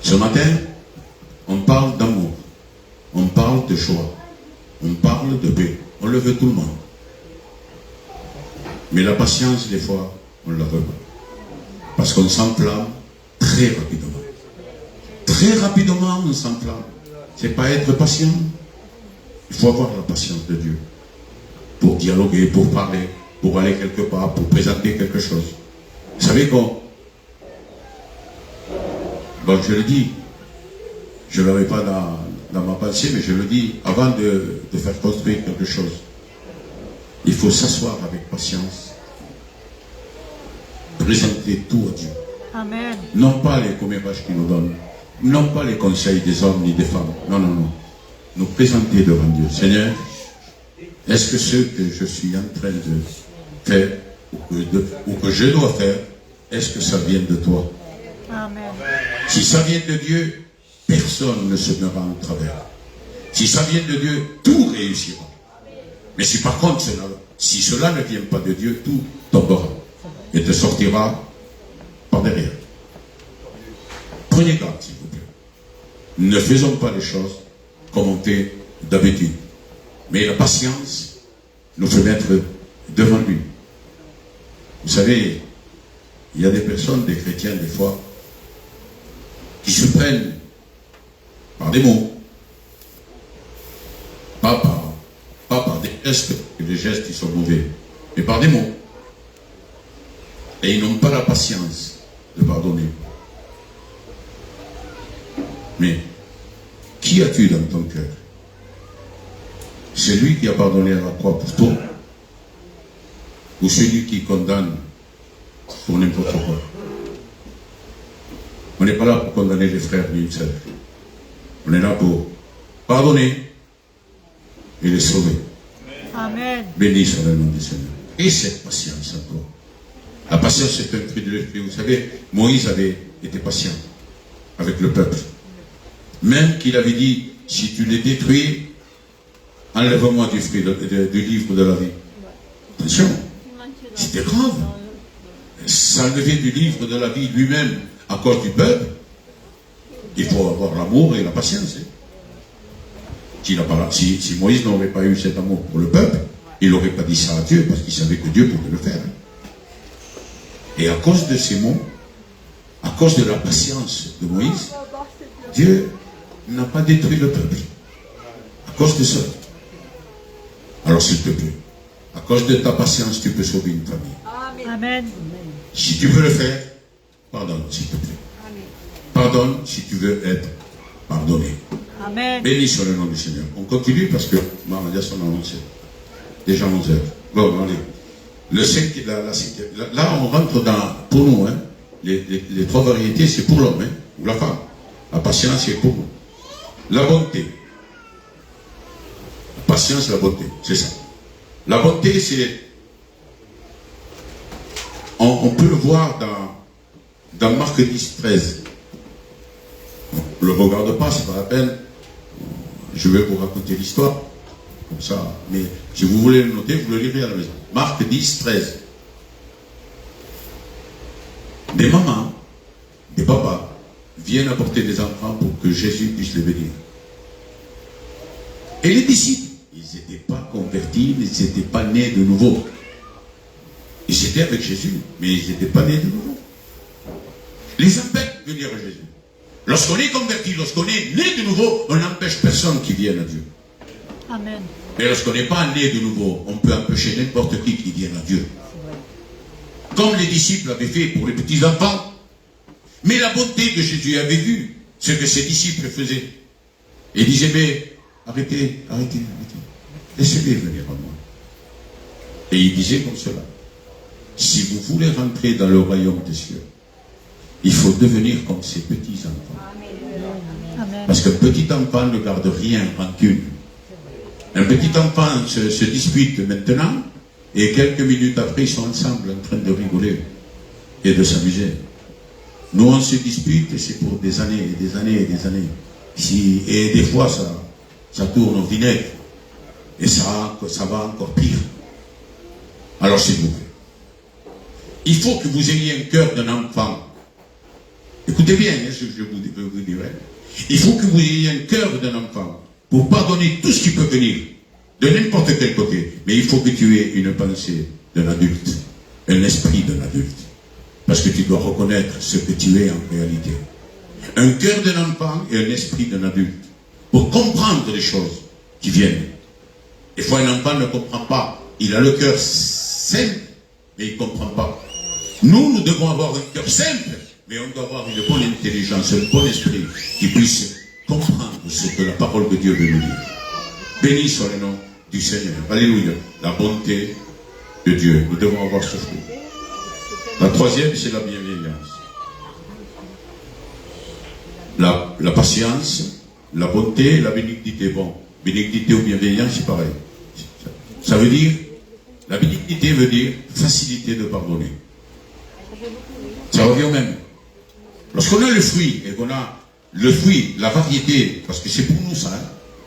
ce matin, on parle d'amour, on parle de joie, on parle de paix, on le veut tout le monde. Mais la patience, des fois, on la veut pas. Parce qu'on s'enflamme très rapidement. Très rapidement, on s'enflamme. C'est pas être patient. Il faut avoir la patience de Dieu. pour dialoguer, pour parler, pour aller quelque part, pour présenter quelque chose. Vous savez quoi? Bon, je le dis, je ne l'avais pas dans ma pensée, mais je le dis, avant de faire construire quelque chose, il faut s'asseoir avec patience, présenter tout à Dieu. Amen. Non pas les commérages qu'il nous donne, non pas les conseils des hommes ni des femmes, non, non, non. Nous présenter devant Dieu. Seigneur, est-ce que ce que je suis en train de faire, ou que je dois faire, est-ce que ça vient de toi? Amen. Si ça vient de Dieu, personne ne se mettra en travers. Si ça vient de Dieu, tout réussira. Mais si par contre, si cela ne vient pas de Dieu, tout tombera et te sortira par derrière. Prenez garde, s'il vous plaît. Ne faisons pas les choses comme on fait d'habitude. Mais la patience nous fait mettre devant lui. Vous savez, il y a des personnes, des chrétiens, des fois, qui se prennent par des mots, pas par des gestes, et des gestes qui sont mauvais, mais par des mots. Et ils n'ont pas la patience de pardonner. Mais qui as-tu dans ton cœur? Celui qui a pardonné à la croix pour toi, ou celui qui condamne pour n'importe quoi? On n'est pas là pour condamner les frères ni les sœurs. On est là pour pardonner et les sauver. Amen. Béni soit le nom du Seigneur. Et cette patience en toi. La patience, c'est un fruit de l'esprit. Vous savez, Moïse avait été patient avec le peuple. Même qu'il avait dit, si tu les détruis, enlève-moi du livre de la vie. Attention, c'était grave. S'enlever du livre de la vie lui-même à cause du peuple, il faut avoir l'amour et la patience. Si Moïse n'aurait pas eu cet amour pour le peuple, il n'aurait pas dit ça à Dieu, parce qu'il savait que Dieu pouvait le faire. Et à cause de ces mots, à cause de la patience de Moïse, Dieu n'a pas détruit le peuple. À cause de ça. Alors s'il te plaît, à cause de ta patience, tu peux sauver une famille. Amen. Si tu veux le faire, pardonne, s'il te plaît. Pardonne si tu veux être pardonné. Amen. Béni soit le nom du Seigneur. On continue parce que Maria son annoncé. Déjà 11 heures. Bon, allez. Là, on rentre dans, pour nous, hein, les trois variétés, c'est pour l'homme, hein, ou la femme. La patience, c'est pour nous. La bonté. La patience, la bonté, c'est ça. La bonté, c'est... On peut le voir dans Marc 10, 13. On ne le regarde pas, c'est pas la peine. Je vais vous raconter l'histoire. Comme ça. Mais si vous voulez le noter, vous le lirez à la maison. Marc 10, 13. Des mamans, des papas viennent apporter des enfants pour que Jésus puisse les bénir. Et les disciples, ils n'étaient pas convertis, ils n'étaient pas nés de nouveau. Ils étaient avec Jésus, mais ils n'étaient pas nés de nouveau. Les empêchent de venir à Jésus. Lorsqu'on est converti, lorsqu'on est né de nouveau, on n'empêche personne qui vienne à Dieu. Amen. Mais lorsqu'on n'est pas né de nouveau, on peut empêcher n'importe qui vienne à Dieu. Comme les disciples avaient fait pour les petits enfants. Mais la bonté de Jésus avait vu ce que ses disciples faisaient. Et ils disaient, mais arrêtez. Laissez-les venir à moi. Et il disait comme cela. Si vous voulez rentrer dans le royaume des cieux, il faut devenir comme ces petits enfants. Amen. Parce qu'un petit enfant ne garde rien en rancune. Un petit enfant se dispute maintenant, et quelques minutes après, ils sont ensemble en train de rigoler et de s'amuser. Nous, on se dispute, et c'est pour des années, et des années, et des années. Et des fois, ça tourne au vinaigre. Et ça va encore pire. Alors, s'il vous plaît, il faut que vous ayez un cœur d'un enfant. Écoutez bien ce que je vous dirai. Il faut que vous ayez un cœur d'un enfant pour pardonner tout ce qui peut venir de n'importe quel côté. Mais il faut que tu aies une pensée d'un adulte, un esprit d'un adulte. Parce que tu dois reconnaître ce que tu es en réalité. Un cœur d'un enfant et un esprit d'un adulte. Pour comprendre les choses qui viennent. Des fois, un enfant ne comprend pas il a le cœur simple, mais il ne comprend pas. Nous devons avoir un cœur simple, mais on doit avoir une bonne intelligence, un bon esprit qui puisse comprendre ce que la parole de Dieu veut nous dire. Béni soit le nom du Seigneur. Alléluia. La bonté de Dieu. Nous devons avoir ce fruit. La troisième, c'est la bienveillance. La patience, la bonté, la bénignité. Bon, bénignité ou bienveillance, c'est pareil. Ça veut dire, la bénignité veut dire facilité de pardonner. Ça revient au même. Lorsqu'on a le fruit, et qu'on a le fruit, la variété, parce que c'est pour nous ça, hein,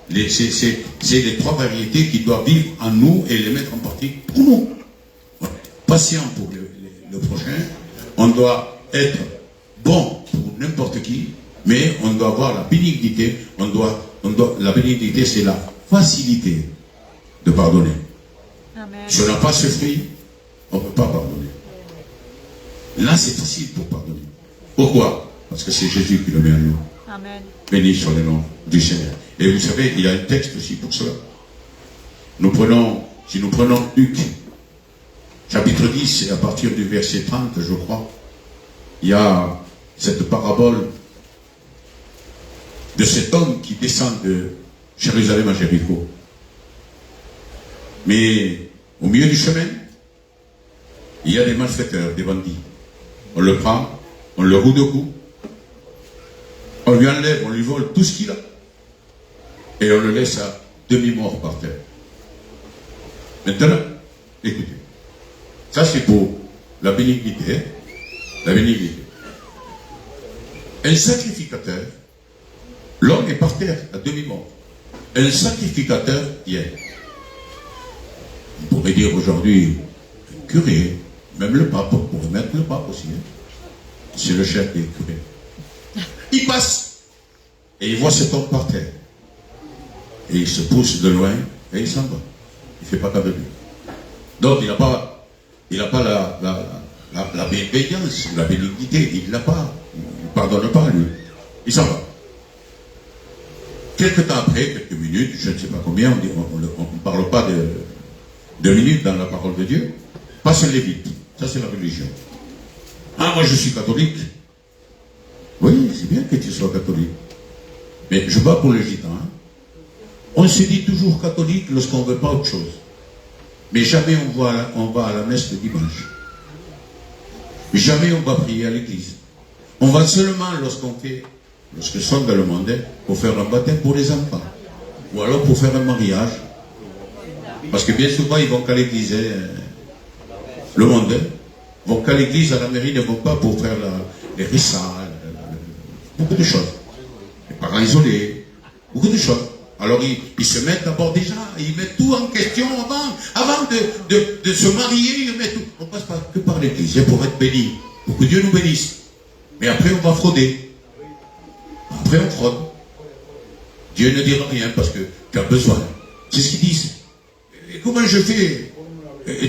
c'est les trois variétés qui doivent vivre en nous et les mettre en pratique pour nous. Patient pour le prochain, on doit être bon pour n'importe qui, mais on doit avoir la bénignité, la bénignité c'est la facilité de pardonner. Amen. Si on n'a pas ce fruit, on ne peut pas pardonner. Là c'est facile pour pardonner. Pourquoi? Parce que c'est Jésus qui le met en nous. Amen. Béni soit le nom du Seigneur. Et vous savez, il y a un texte aussi pour cela. Si nous prenons Luc, chapitre 10, et à partir du verset 30, je crois, il y a cette parabole de cet homme qui descend de Jérusalem à Jéricho. Mais au milieu du chemin, il y a des malfaiteurs, des bandits. On le prend, on le roue de coups, on lui enlève, on lui vole tout ce qu'il a, et on le laisse à demi-mort par terre. Maintenant, écoutez, ça c'est pour la bénignité, hein? La bénignité. Un sacrificateur, l'homme est par terre à demi-mort. Un sacrificateur vient. On pourrait dire aujourd'hui, un curé, même le pape, on pourrait mettre le pape aussi. Hein? C'est le chef des curés. Il passe et il voit cet homme par terre. Et il se pousse de loin et il s'en va. Il ne fait pas cas de lui. Donc il n'a pas la bienveillance, la bénignité, il ne l'a pas. Il ne pardonne pas lui. Il s'en va. Quelques temps après, quelques minutes, je ne sais pas combien, on ne parle pas de minutes dans la parole de Dieu, passe un lévite. Ça c'est la religion. Ah, moi je suis catholique. Oui, c'est bien que tu sois catholique. Mais je bats pour les gitans. Hein. On se dit toujours catholique lorsqu'on ne veut pas autre chose. Mais jamais on va à la messe le dimanche. Jamais on va prier à l'église. On va seulement lorsque sont dans le monde, pour faire un baptême pour les enfants. Ou alors pour faire un mariage. Parce que bien souvent, ils vont qu'à l'église. Le monde, vont qu'à l'église, à la mairie, ne vont pas pour faire les rissas, beaucoup de choses. Les parents isolés, beaucoup de choses. Alors ils se mettent d'abord déjà, ils mettent tout en question avant de se marier, ils mettent tout. On passe pas que par l'église pour être béni, pour que Dieu nous bénisse. Mais après on va frauder. Après on fraude. Dieu ne dira rien parce que tu as besoin. C'est ce qu'ils disent. Et comment je fais?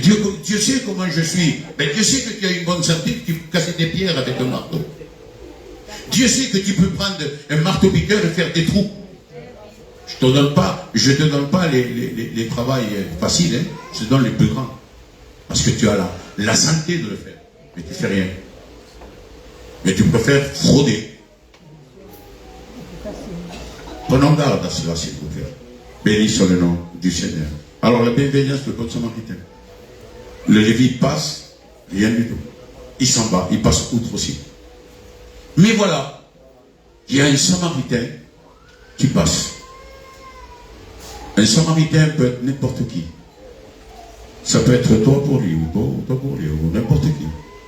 Dieu sait comment je suis. Mais Dieu sait que tu as une bonne santé, que tu peux casser des pierres avec un marteau. Dieu sait que tu peux prendre un marteau-piqueur et faire des trous. Je ne te donne pas les travails faciles, hein. Je te donne les plus grands. Parce que tu as la santé de le faire. Mais tu ne fais rien. Mais tu préfères frauder. Prenons garde à cela, s'il vous plaît. Béni soit le nom du Seigneur. Alors la bienveillance, le bon samaritain. Le Lévite passe, rien du tout. Il s'en va, il passe outre aussi. Mais voilà, il y a un samaritain qui passe. Un samaritain peut être n'importe qui. Ça peut être toi pour lui, ou toi pour lui, ou n'importe qui.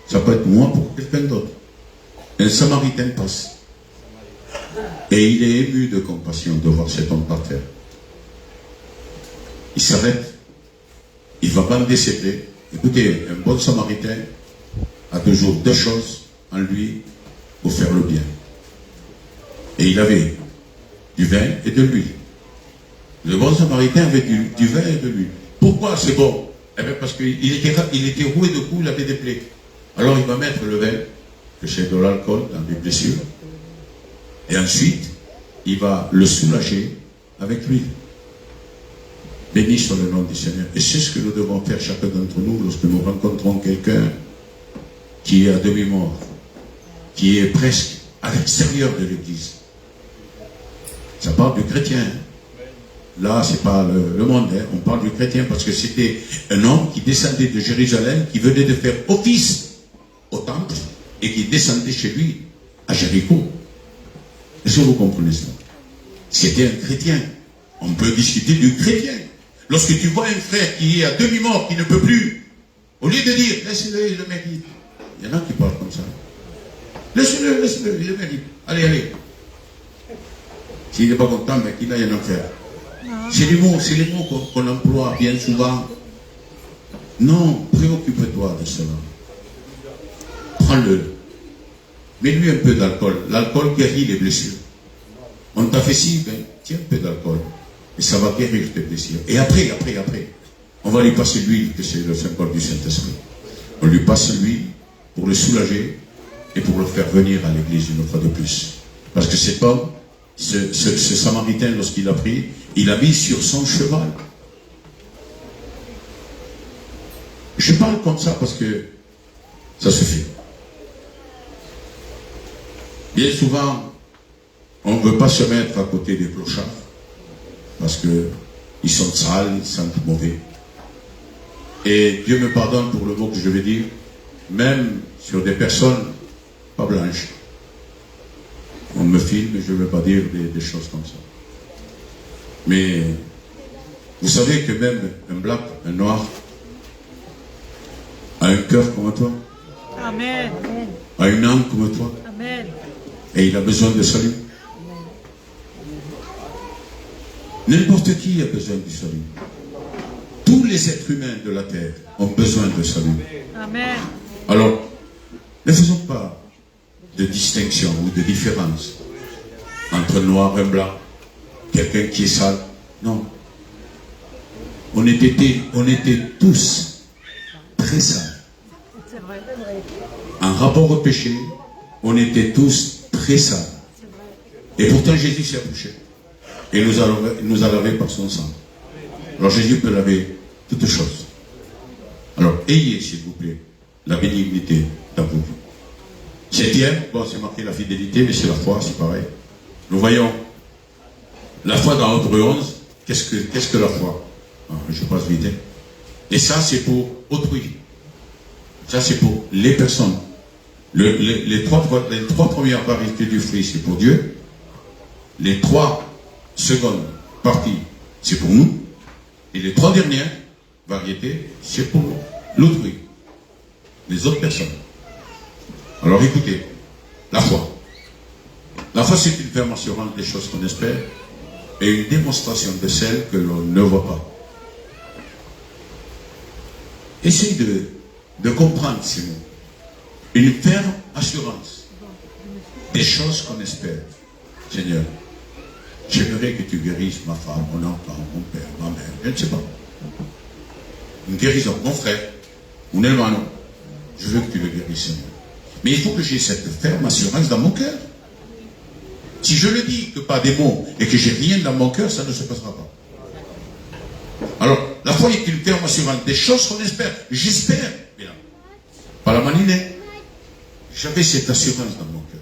Ça peut être moi pour quelqu'un d'autre. Un samaritain passe. Et il est ému de compassion de voir cet homme par terre. Il s'arrête. Il va bander ses plaies. Écoutez, un bon samaritain a toujours deux choses en lui pour faire le bien. Et il avait du vin et de l'huile. Le bon samaritain avait du vin et de l'huile. Pourquoi c'est bon? Eh bien parce qu'il était roué de coups, il avait des plaies. Alors il va mettre le vin, que c'est de l'alcool dans des blessures. Et ensuite, il va le soulager avec l'huile. Béni soit le nom du Seigneur. Et c'est ce que nous devons faire chacun d'entre nous lorsque nous rencontrons quelqu'un qui est à demi-mort, qui est presque à l'extérieur de l'Église. Ça parle du chrétien. Là, c'est pas le monde, hein. On parle du chrétien parce que c'était un homme qui descendait de Jérusalem, qui venait de faire office au temple et qui descendait chez lui à Jéricho. Est-ce que vous comprenez cela? C'était un chrétien. On peut discuter du chrétien. Lorsque tu vois un frère qui est à demi-mort, qui ne peut plus, au lieu de dire, laissez-le, il le mérite. Il y en a qui parlent comme ça. Laissez-le, il le mérite. Allez, allez. S'il n'est pas content, mais qu'il aille en enfer. C'est les mots qu'on emploie bien souvent. Non, préoccupe-toi de cela. Prends-le. Mets-lui un peu d'alcool. L'alcool guérit les blessures. On t'a fait ci, ben, tiens un peu d'alcool. Et ça va guérir tes blessures. Et après, on va lui passer l'huile, que c'est le symbole du Saint-Esprit. On lui passe l'huile pour le soulager et pour le faire venir à l'église une fois de plus. Parce que cet homme, ce Samaritain, lorsqu'il a pris, il a mis sur son cheval. Je parle comme ça parce que ça se fait. Bien souvent, on ne veut pas se mettre à côté des clochards parce qu'ils sont sales, ils sentent mauvais. Et Dieu me pardonne pour le mot que je vais dire, même sur des personnes pas blanches. On me filme et je ne veux pas dire des choses comme ça. Mais vous savez que même un black, un noir, a un cœur comme toi. Amen. A une âme comme toi. Amen. Et il a besoin de salut. N'importe qui a besoin du salut. Tous les êtres humains de la terre ont besoin de salut. Amen. Alors, ne faisons pas de distinction ou de différence entre noir et blanc, quelqu'un qui est sale. Non. On était tous très sales. C'est vrai. En rapport au péché, on était tous très sales. Et pourtant Jésus s'est approché. Et nous a lavé par son sang. Alors Jésus peut laver toutes choses. Alors ayez, s'il vous plaît, la bénignité dans vos vies. Septième, bon, c'est marqué la fidélité, mais c'est la foi, c'est pareil. Nous voyons la foi dans Hébreux 11. Qu'est-ce que la foi? Je passe vite. Et ça, c'est pour autrui. Ça, c'est pour les personnes. Les trois premières variétés du fruit, c'est pour Dieu. Les 3 secondes parties, c'est pour nous. Et les 3 dernières variétés, c'est pour l'autrui. Les autres personnes. Alors écoutez, la foi. La foi, c'est une ferme assurance des choses qu'on espère et une démonstration de celles que l'on ne voit pas. Essayez de comprendre ces mots. Une ferme assurance des choses qu'on espère. Seigneur, j'aimerais que tu guérisses ma femme, mon enfant, mon père, ma mère, je ne sais pas. Une guérison, mon frère, mon hermano, je veux que tu le guérisses, Seigneur. Mais il faut que j'ai cette ferme assurance dans mon cœur. Si je le dis que par des mots et que j'ai rien dans mon cœur, ça ne se passera pas. Alors, la foi est une ferme assurance des choses qu'on espère. J'espère, bien. Par la malinée, j'avais cette assurance dans mon cœur.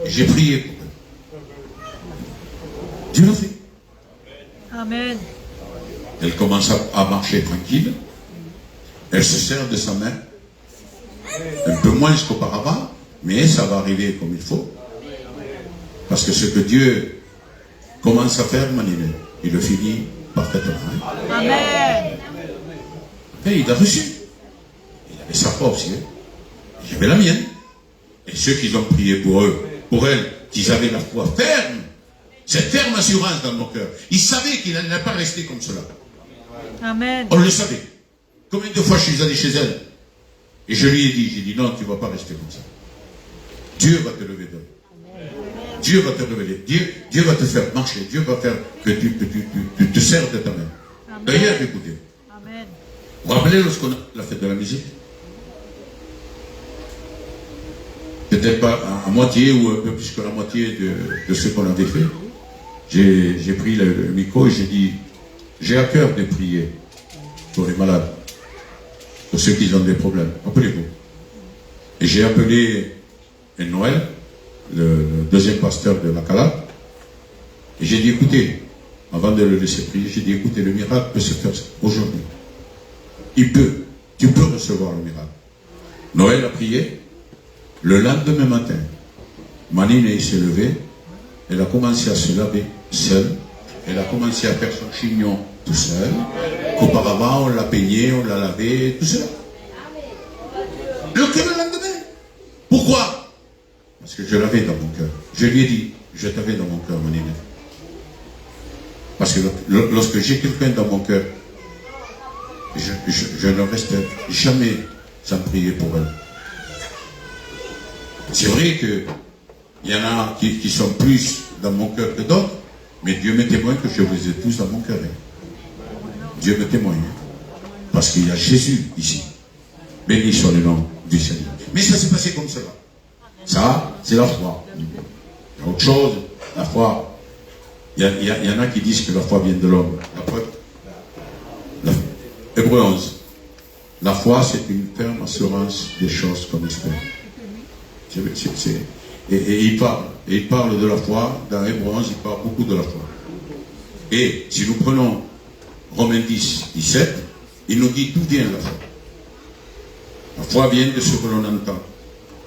Et j'ai prié pour elle. Dieu l'a fait. Amen. Elle commence à marcher tranquille. Elle se sert de sa main. Un peu moins qu'auparavant, mais ça va arriver comme il faut. Parce que ce que Dieu commence à faire, Maniné, il le finit parfaitement. Amen. Et il a reçu. Il avait sa foi aussi. J'avais la mienne. Et ceux qui ont prié pour eux, pour elle, qu'ils avaient la foi ferme, cette ferme assurance dans mon cœur. Ils savaient qu'il n'allait pas rester comme cela. Amen. On le savait. Combien de fois je suis allé chez elle et je lui ai dit, j'ai dit non, tu ne vas pas rester comme ça. Dieu va te lever d'homme. Dieu va te révéler. Dieu va te faire marcher. Dieu va faire que tu te sers de ta main. D'ailleurs, écoutez. Amen. Vous vous rappelez lorsqu'on a la fête de la musique? Peut-être pas à moitié ou un peu plus que la moitié de ce qu'on avait fait. J'ai pris le micro et j'ai dit, j'ai à cœur de prier pour les malades, pour ceux qui ont des problèmes. Rappelez-vous. Et j'ai appelé Noël, le deuxième pasteur de la Cala, et j'ai dit, écoutez, avant de le laisser prier, j'ai dit, écoutez, le miracle peut se faire aujourd'hui. Tu peux recevoir le miracle. Noël a prié. Le lendemain matin, Manine s'est levée, elle a commencé à se laver seule, elle a commencé à faire son chignon tout seul, qu'auparavant on l'a peigné, on l'a lavé, tout seul. Le lendemain. Pourquoi? Parce que je l'avais dans mon cœur. Je lui ai dit, je t'avais dans mon cœur, Manine. Parce que lorsque j'ai quelqu'un dans mon cœur, je ne reste jamais sans prier pour elle. C'est vrai qu'il y en a qui sont plus dans mon cœur que d'autres, mais Dieu me témoigne que je vous ai tous dans mon cœur. Dieu me témoigne. Parce qu'il y a Jésus ici. Béni soit le nom du Seigneur. Mais ça s'est passé comme cela. Ça, c'est la foi. Il y a autre chose, la foi. Il y en a qui disent que la foi vient de l'homme. Hébreux 11. La foi, c'est une ferme assurance des choses qu'on espère. Et il parle de la foi, dans Hébreux 11, il parle beaucoup de la foi. Et si nous prenons Romains 10, 17, il nous dit d'où vient la foi. La foi vient de ce que l'on entend.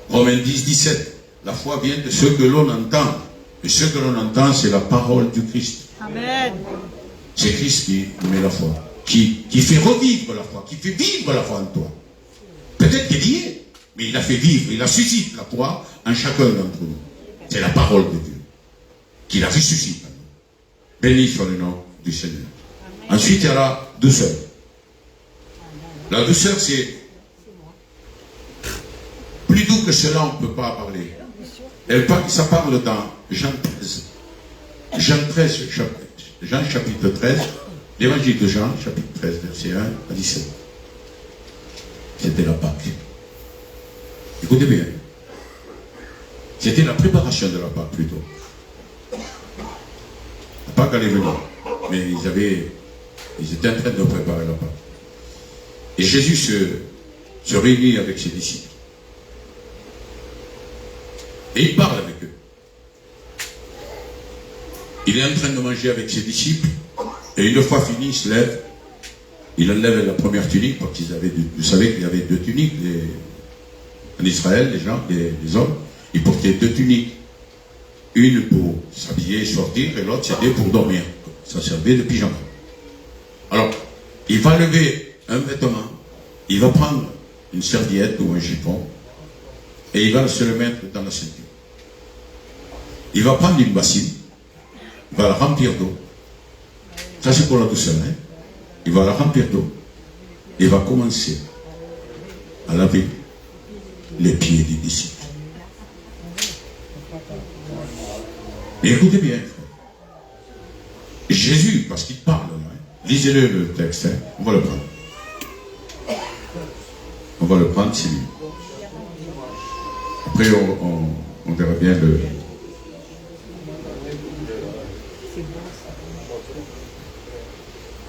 Romains 10, 17, la foi vient de ce que l'on entend. Et ce que l'on entend, c'est la parole du Christ. Amen. C'est Christ qui met la foi, qui fait revivre la foi, qui fait vivre la foi en toi. Peut-être qu'il y est, mais il a fait vivre, il a suscité la foi en chacun d'entre nous. C'est la parole de Dieu qui la ressuscite. Béni soit le nom du Seigneur. Ensuite, il y a la douceur. La douceur, c'est plus doux que cela, on ne peut pas parler. Ça parle dans Jean 13. Jean chapitre 13, l'évangile de Jean, chapitre 13, verset 1 à 17. C'était la Pâque. Écoutez bien. C'était la préparation de la Pâque plutôt. La Pâque allait venir. Mais ils étaient en train de préparer la Pâque. Et Jésus se réunit avec ses disciples. Et il parle avec eux. Il est en train de manger avec ses disciples. Et une fois fini, il se lève. Il enlève la première tunique, parce qu'ils avaient, vous savez qu'il y avait deux tuniques en Israël, les hommes. Ils portaient deux tuniques. Une pour s'habiller et sortir, et l'autre c'était pour dormir. Ça servait de pyjama. Alors, il va lever un vêtement, il va prendre une serviette ou un jupon, et il va se le mettre dans la ceinture. Il va prendre une bassine, il va la remplir d'eau. Ça c'est pour la douceur, hein? Il va la remplir d'eau. Il va commencer à laver les pieds des disciples. Et écoutez bien, Jésus, parce qu'il parle, hein? Lisez-le le texte, hein? On va le prendre. On va le prendre, c'est lui. Après, on verra bien le...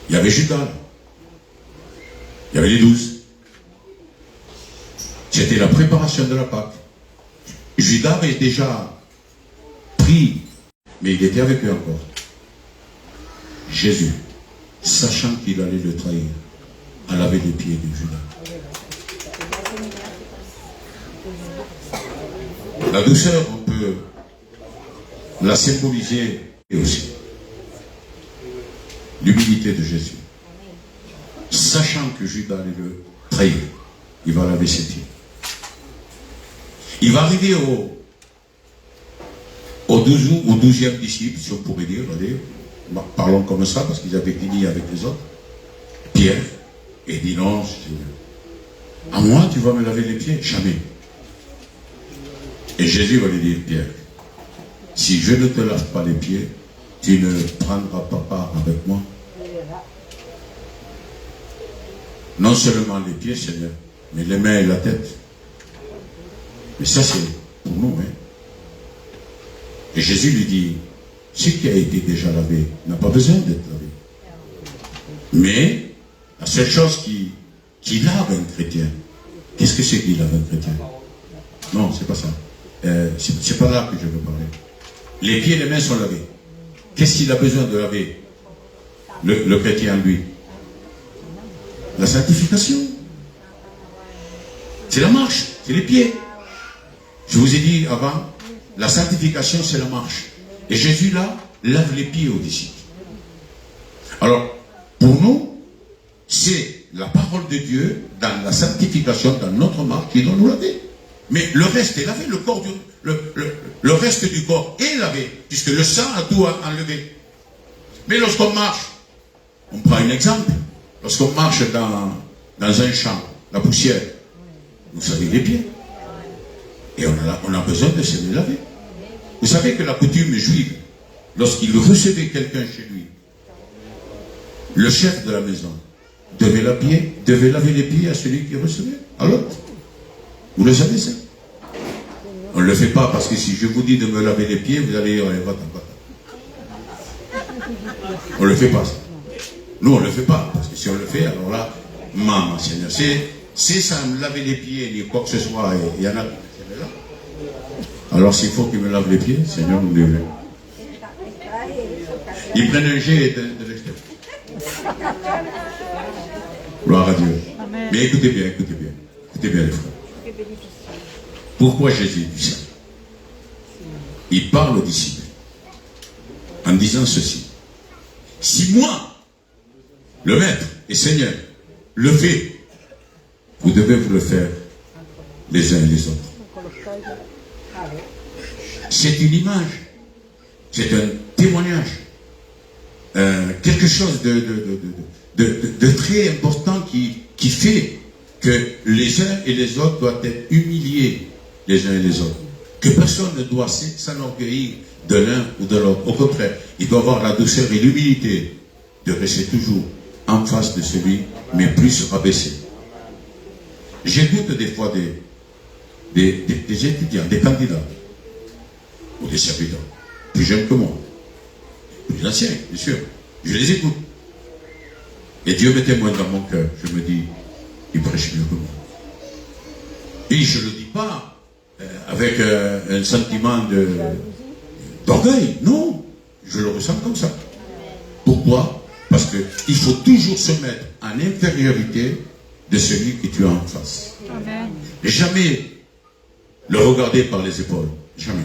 Il y avait Judas, il y avait les 12. C'était la préparation de la Pâque. Judas avait déjà pris, mais il était avec eux encore. Jésus, sachant qu'il allait le trahir, a lavé les pieds de Judas. La douceur, on peut la symboliser aussi. L'humilité de Jésus. Sachant que Judas allait le trahir, il va laver ses pieds. Il va arriver au 12e disciple, si on pourrait dire, allez, parlons comme ça, parce qu'ils avaient fini avec les autres. Pierre, et dit non, à moi tu vas me laver les pieds? Jamais. Et Jésus va lui dire, Pierre, si je ne te lave pas les pieds, tu ne prendras pas part avec moi. Non seulement les pieds, Seigneur, mais les mains et la tête. Mais ça, c'est pour nous. Hein. Et Jésus lui dit, ce qui a été déjà lavé n'a pas besoin d'être lavé. Mais la seule chose qui lave un chrétien, qu'est-ce que c'est qui lave un chrétien? Non, c'est pas ça. C'est pas là que je veux parler. Les pieds et les mains sont lavés. Qu'est-ce qu'il a besoin de laver le chrétien, lui? La sanctification. C'est la marche, c'est les pieds. Je vous ai dit avant, la sanctification, c'est la marche. Et Jésus, là, lave les pieds aux disciples. Alors, pour nous, c'est la parole de Dieu dans la sanctification, dans notre marche, qui doit nous laver. Mais le reste est lavé, le reste du corps est lavé, puisque le sang a tout enlevé. Mais lorsqu'on marche, on prend un exemple, lorsqu'on marche dans un champ, la poussière, vous savez les pieds. Et on a besoin de se les laver. Vous savez que la coutume juive, lorsqu'il recevait quelqu'un chez lui, le chef de la maison devait laver les pieds à celui qui recevait, à l'autre. Vous le savez ça? On ne le fait pas parce que si je vous dis de me laver les pieds, vous allez dire, va-t'en. On ne le fait pas ça. Nous on ne le fait pas, parce que si on le fait, alors là, maman Seigneur, c'est sans me laver les pieds ni quoi que ce soit, il y en a qui me là. Alors s'il faut qu'il me lave les pieds, Seigneur nous délivre. Ils prennent un jet de l'extérieur. Gloire à Dieu. Amen. Mais écoutez bien les frères. Pourquoi Jésus dit ça? Il parle aux disciples en disant ceci. Si moi, le Maître et Seigneur, le fais, vous devez vous le faire les uns et les autres. C'est une image, c'est un témoignage, quelque chose de très important qui fait que les uns et les autres doivent être humiliés les uns et les autres. Que personne ne doit s'enorgueillir de l'un ou de l'autre. Au contraire, il doit avoir la douceur et l'humilité de rester toujours en face de celui, mais plus rabaissé. J'écoute des fois des étudiants, des candidats, ou des serviteurs, plus jeunes que moi, plus anciens, bien sûr. Je les écoute. Et Dieu me témoigne dans mon cœur. Je me dis, il prêche mieux que moi. Et je ne le dis pas avec un sentiment d'orgueil. Non, je le ressens comme ça. Pourquoi? Parce qu'il faut toujours se mettre en infériorité de celui que tu as en face. Amen. Et jamais le regarder par les épaules. Jamais.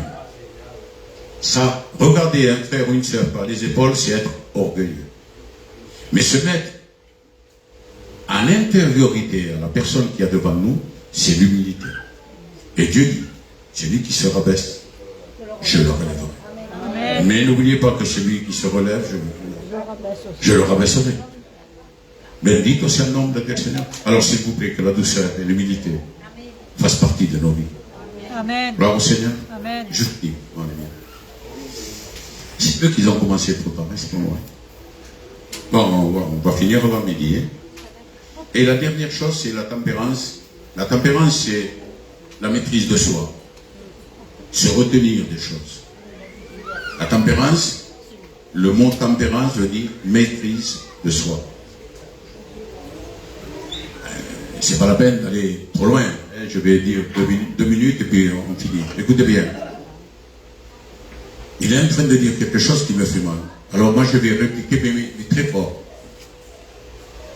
Ça, regarder un frère ou une sœur par les épaules, c'est être orgueilleux. Mais se mettre en infériorité à la personne qui est devant nous, c'est l'humilité. Et Dieu dit, celui qui se rabaisse, je le relèverai. Amen. Mais n'oubliez pas que celui qui se relève, je le rabaisserai. Bendito soit le nom de Dieu Seigneur. Alors s'il vous plaît, que la douceur et l'humilité fassent partie de nos vies. Amen. Gloire au Seigneur. Amen. Je te dis, c'est eux qui ont commencé à programmer, c'est pas moi. Bon, on va finir avant midi. Hein. Et la dernière chose, c'est la tempérance. La tempérance, c'est la maîtrise de soi. Se retenir des choses. La tempérance, le mot tempérance veut dire maîtrise de soi. C'est pas la peine d'aller trop loin. Hein. Je vais dire 2 minutes et puis on finit. Écoutez bien. Il est en train de dire quelque chose qui me fait mal. Alors moi je vais répliquer mais très fort.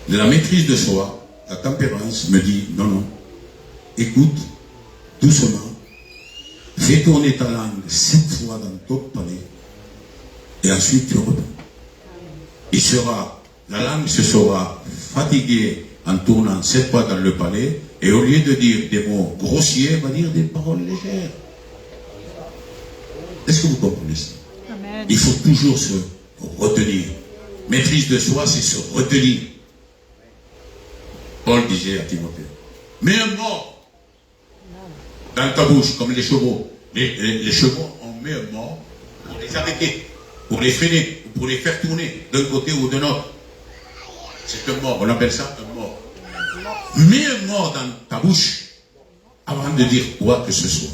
De la maîtrise de soi, la tempérance me dit non, écoute, doucement, fais tourner ta langue 7 fois dans ton palais et ensuite tu reprends. La langue se sera fatiguée en tournant 7 fois dans le palais et au lieu de dire des mots grossiers, elle va dire des paroles légères. Est-ce que vous comprenez ça? Amen. Il faut toujours se retenir. Maîtrise de soi, c'est se retenir. Paul disait à Timothée, mets un mort dans ta bouche, comme les chevaux. Les chevaux, on met un mort pour les arrêter, pour les freiner, pour les faire tourner d'un côté ou d'un autre. C'est un mort, on appelle ça un mort. Mets un mort dans ta bouche avant de dire quoi que ce soit.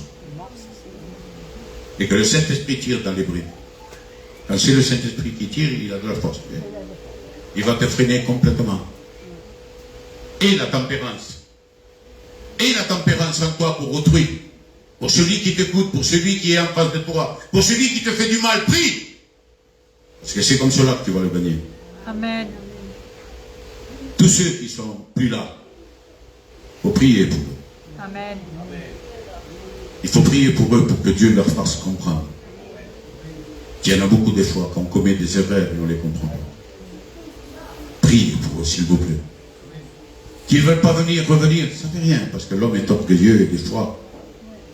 Et que le Saint-Esprit tire dans les brides. Quand c'est le Saint-Esprit qui tire, il a de la force. il va te freiner complètement. Et la tempérance. Et la tempérance en toi pour autrui. Pour celui qui t'écoute, pour celui qui est en face de toi, pour celui qui te fait du mal, prie. Parce que c'est comme cela que tu vas le gagner. Amen. Tous ceux qui sont plus là, il faut prier pour eux. Amen. Il faut prier pour eux pour que Dieu leur fasse comprendre. Il y en a beaucoup des fois qu'on commet des erreurs et on ne les comprend pas. Priez pour eux, s'il vous plaît. Qu'ils ne veulent pas venir, revenir, ça ne fait rien, parce que l'homme est orgueilleux et des fois,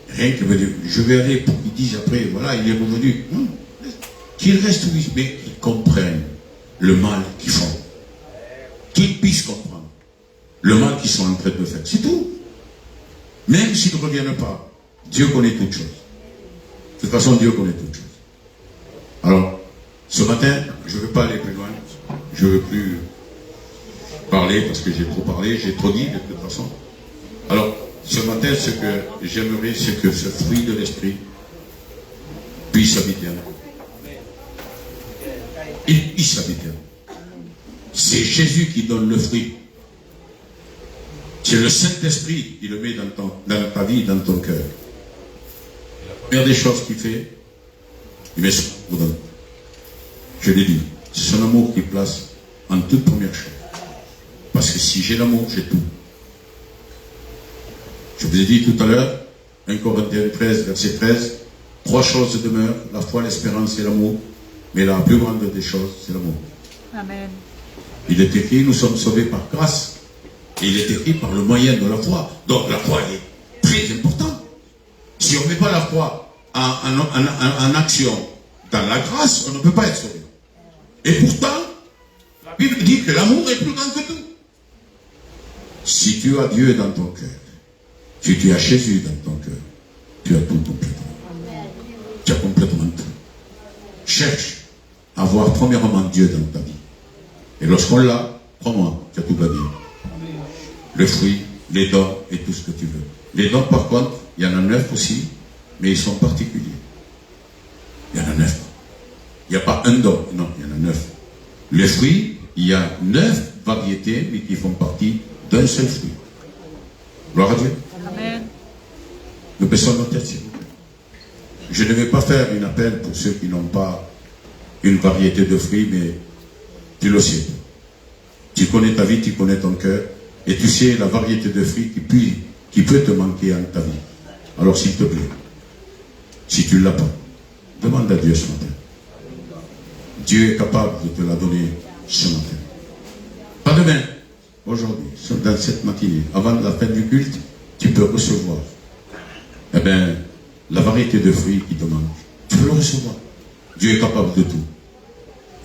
rien que veut dire, je vais aller pour qu'ils disent après, voilà, il est revenu. Non. Qu'ils restent oui, mais qu'ils comprennent le mal qu'ils font. Qu'ils puissent comprendre le mal qu'ils sont en train de faire. C'est tout. Même s'ils ne reviennent pas, Dieu connaît toutes choses. De toute façon, Dieu connaît toutes choses. Alors, ce matin, je ne veux pas aller plus loin. Je ne veux plus parler parce que j'ai trop parlé, j'ai trop dit de toute façon. Alors, ce matin, ce que j'aimerais, c'est que ce fruit de l'esprit puisse habiter en nous. Il puisse habiter en nous. C'est Jésus qui donne le fruit. C'est le Saint-Esprit qui le met dans ta vie, dans ton cœur. La première des choses qu'il fait, il met son amour dans. Je l'ai dit, c'est son amour qui place en toute première chose. Parce que si j'ai l'amour, j'ai tout. Je vous ai dit tout à l'heure, 1 Corinthiens 13, verset 13, 3 choses demeurent, la foi, l'espérance et l'amour. Mais la plus grande des choses, c'est l'amour. Amen. Il est écrit, nous sommes sauvés par grâce. Et il est écrit par le moyen de la foi. Donc la foi est très importante. Si on ne met pas la foi en action dans la grâce, on ne peut pas être sauvé. Et pourtant, la Bible dit que l'amour est plus grand que tout. Si tu as Dieu dans ton cœur, si tu as Jésus dans ton cœur, tu as tout complètement. Tu as complètement tout. Cherche à voir premièrement Dieu dans ta vie. Et lorsqu'on l'a, crois-moi, tu as tout gagné. Le fruit, les dons et tout ce que tu veux. Les dons, par contre, il y en a 9 aussi, mais ils sont particuliers. Il y en a 9. Il n'y a pas un don, non, il y en a 9. Les fruits, il y a 9 variétés, mais qui font partie d'un seul fruit. Gloire à Dieu. Amen. Nous baissons nos têtes, s'il vous plaît. Je ne vais pas faire un appel pour ceux qui n'ont pas une variété de fruits, mais tu le sais. Tu connais ta vie, tu connais ton cœur, et tu sais la variété de fruits qui peut te manquer en ta vie. Alors s'il te plaît, si tu ne l'as pas, demande à Dieu ce matin. Dieu est capable de te la donner ce matin. Pas demain, aujourd'hui, dans cette matinée, avant la fin du culte, tu peux recevoir eh bien, la variété de fruits qui te manque. Tu peux le recevoir. Dieu est capable de tout.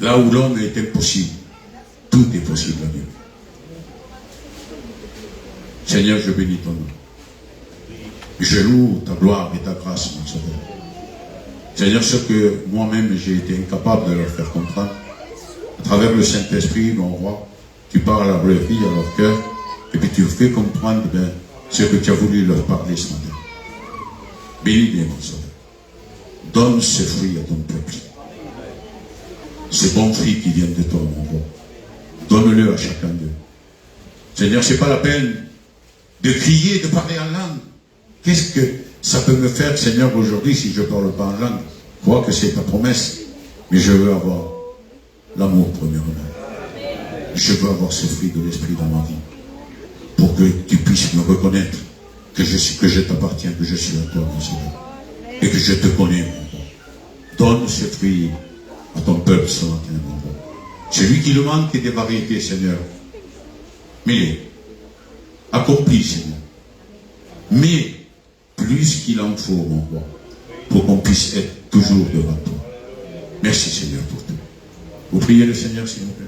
Là où l'homme est impossible, tout est possible à Dieu. Seigneur, je bénis ton nom. Je loue ta gloire et ta grâce, mon Sauveur. Seigneur, ce que moi-même j'ai été incapable de leur faire comprendre, à travers le Saint-Esprit, mon roi, tu parles à leur vie, à leur cœur, et puis tu fais comprendre ce que tu as voulu leur parler ce matin. Bénis bien, mon Sauveur. Donne ce fruit à ton peuple. Ce bon fruit qui vient de toi, mon roi. Donne-le à chacun d'eux. Seigneur, ce n'est pas la peine de crier, de parler en langue. Qu'est-ce que ça peut me faire, Seigneur, aujourd'hui, si je ne parle pas en langue? Je crois que c'est ta promesse. Mais je veux avoir l'amour, premièrement. Je veux avoir ce fruit de l'esprit dans ma vie. Pour que tu puisses me reconnaître que je t'appartiens, que je suis à toi, mon Seigneur. Et que je te connais, mon roi. Donne ce fruit à ton peuple ce matin, mon roi. Celui qui le manque est des variétés, Seigneur. Mais, accomplis, Seigneur. Mais, plus qu'il en faut, mon roi, pour qu'on puisse être toujours devant toi. Merci, Seigneur, pour tout. Vous priez le Seigneur, s'il vous plaît.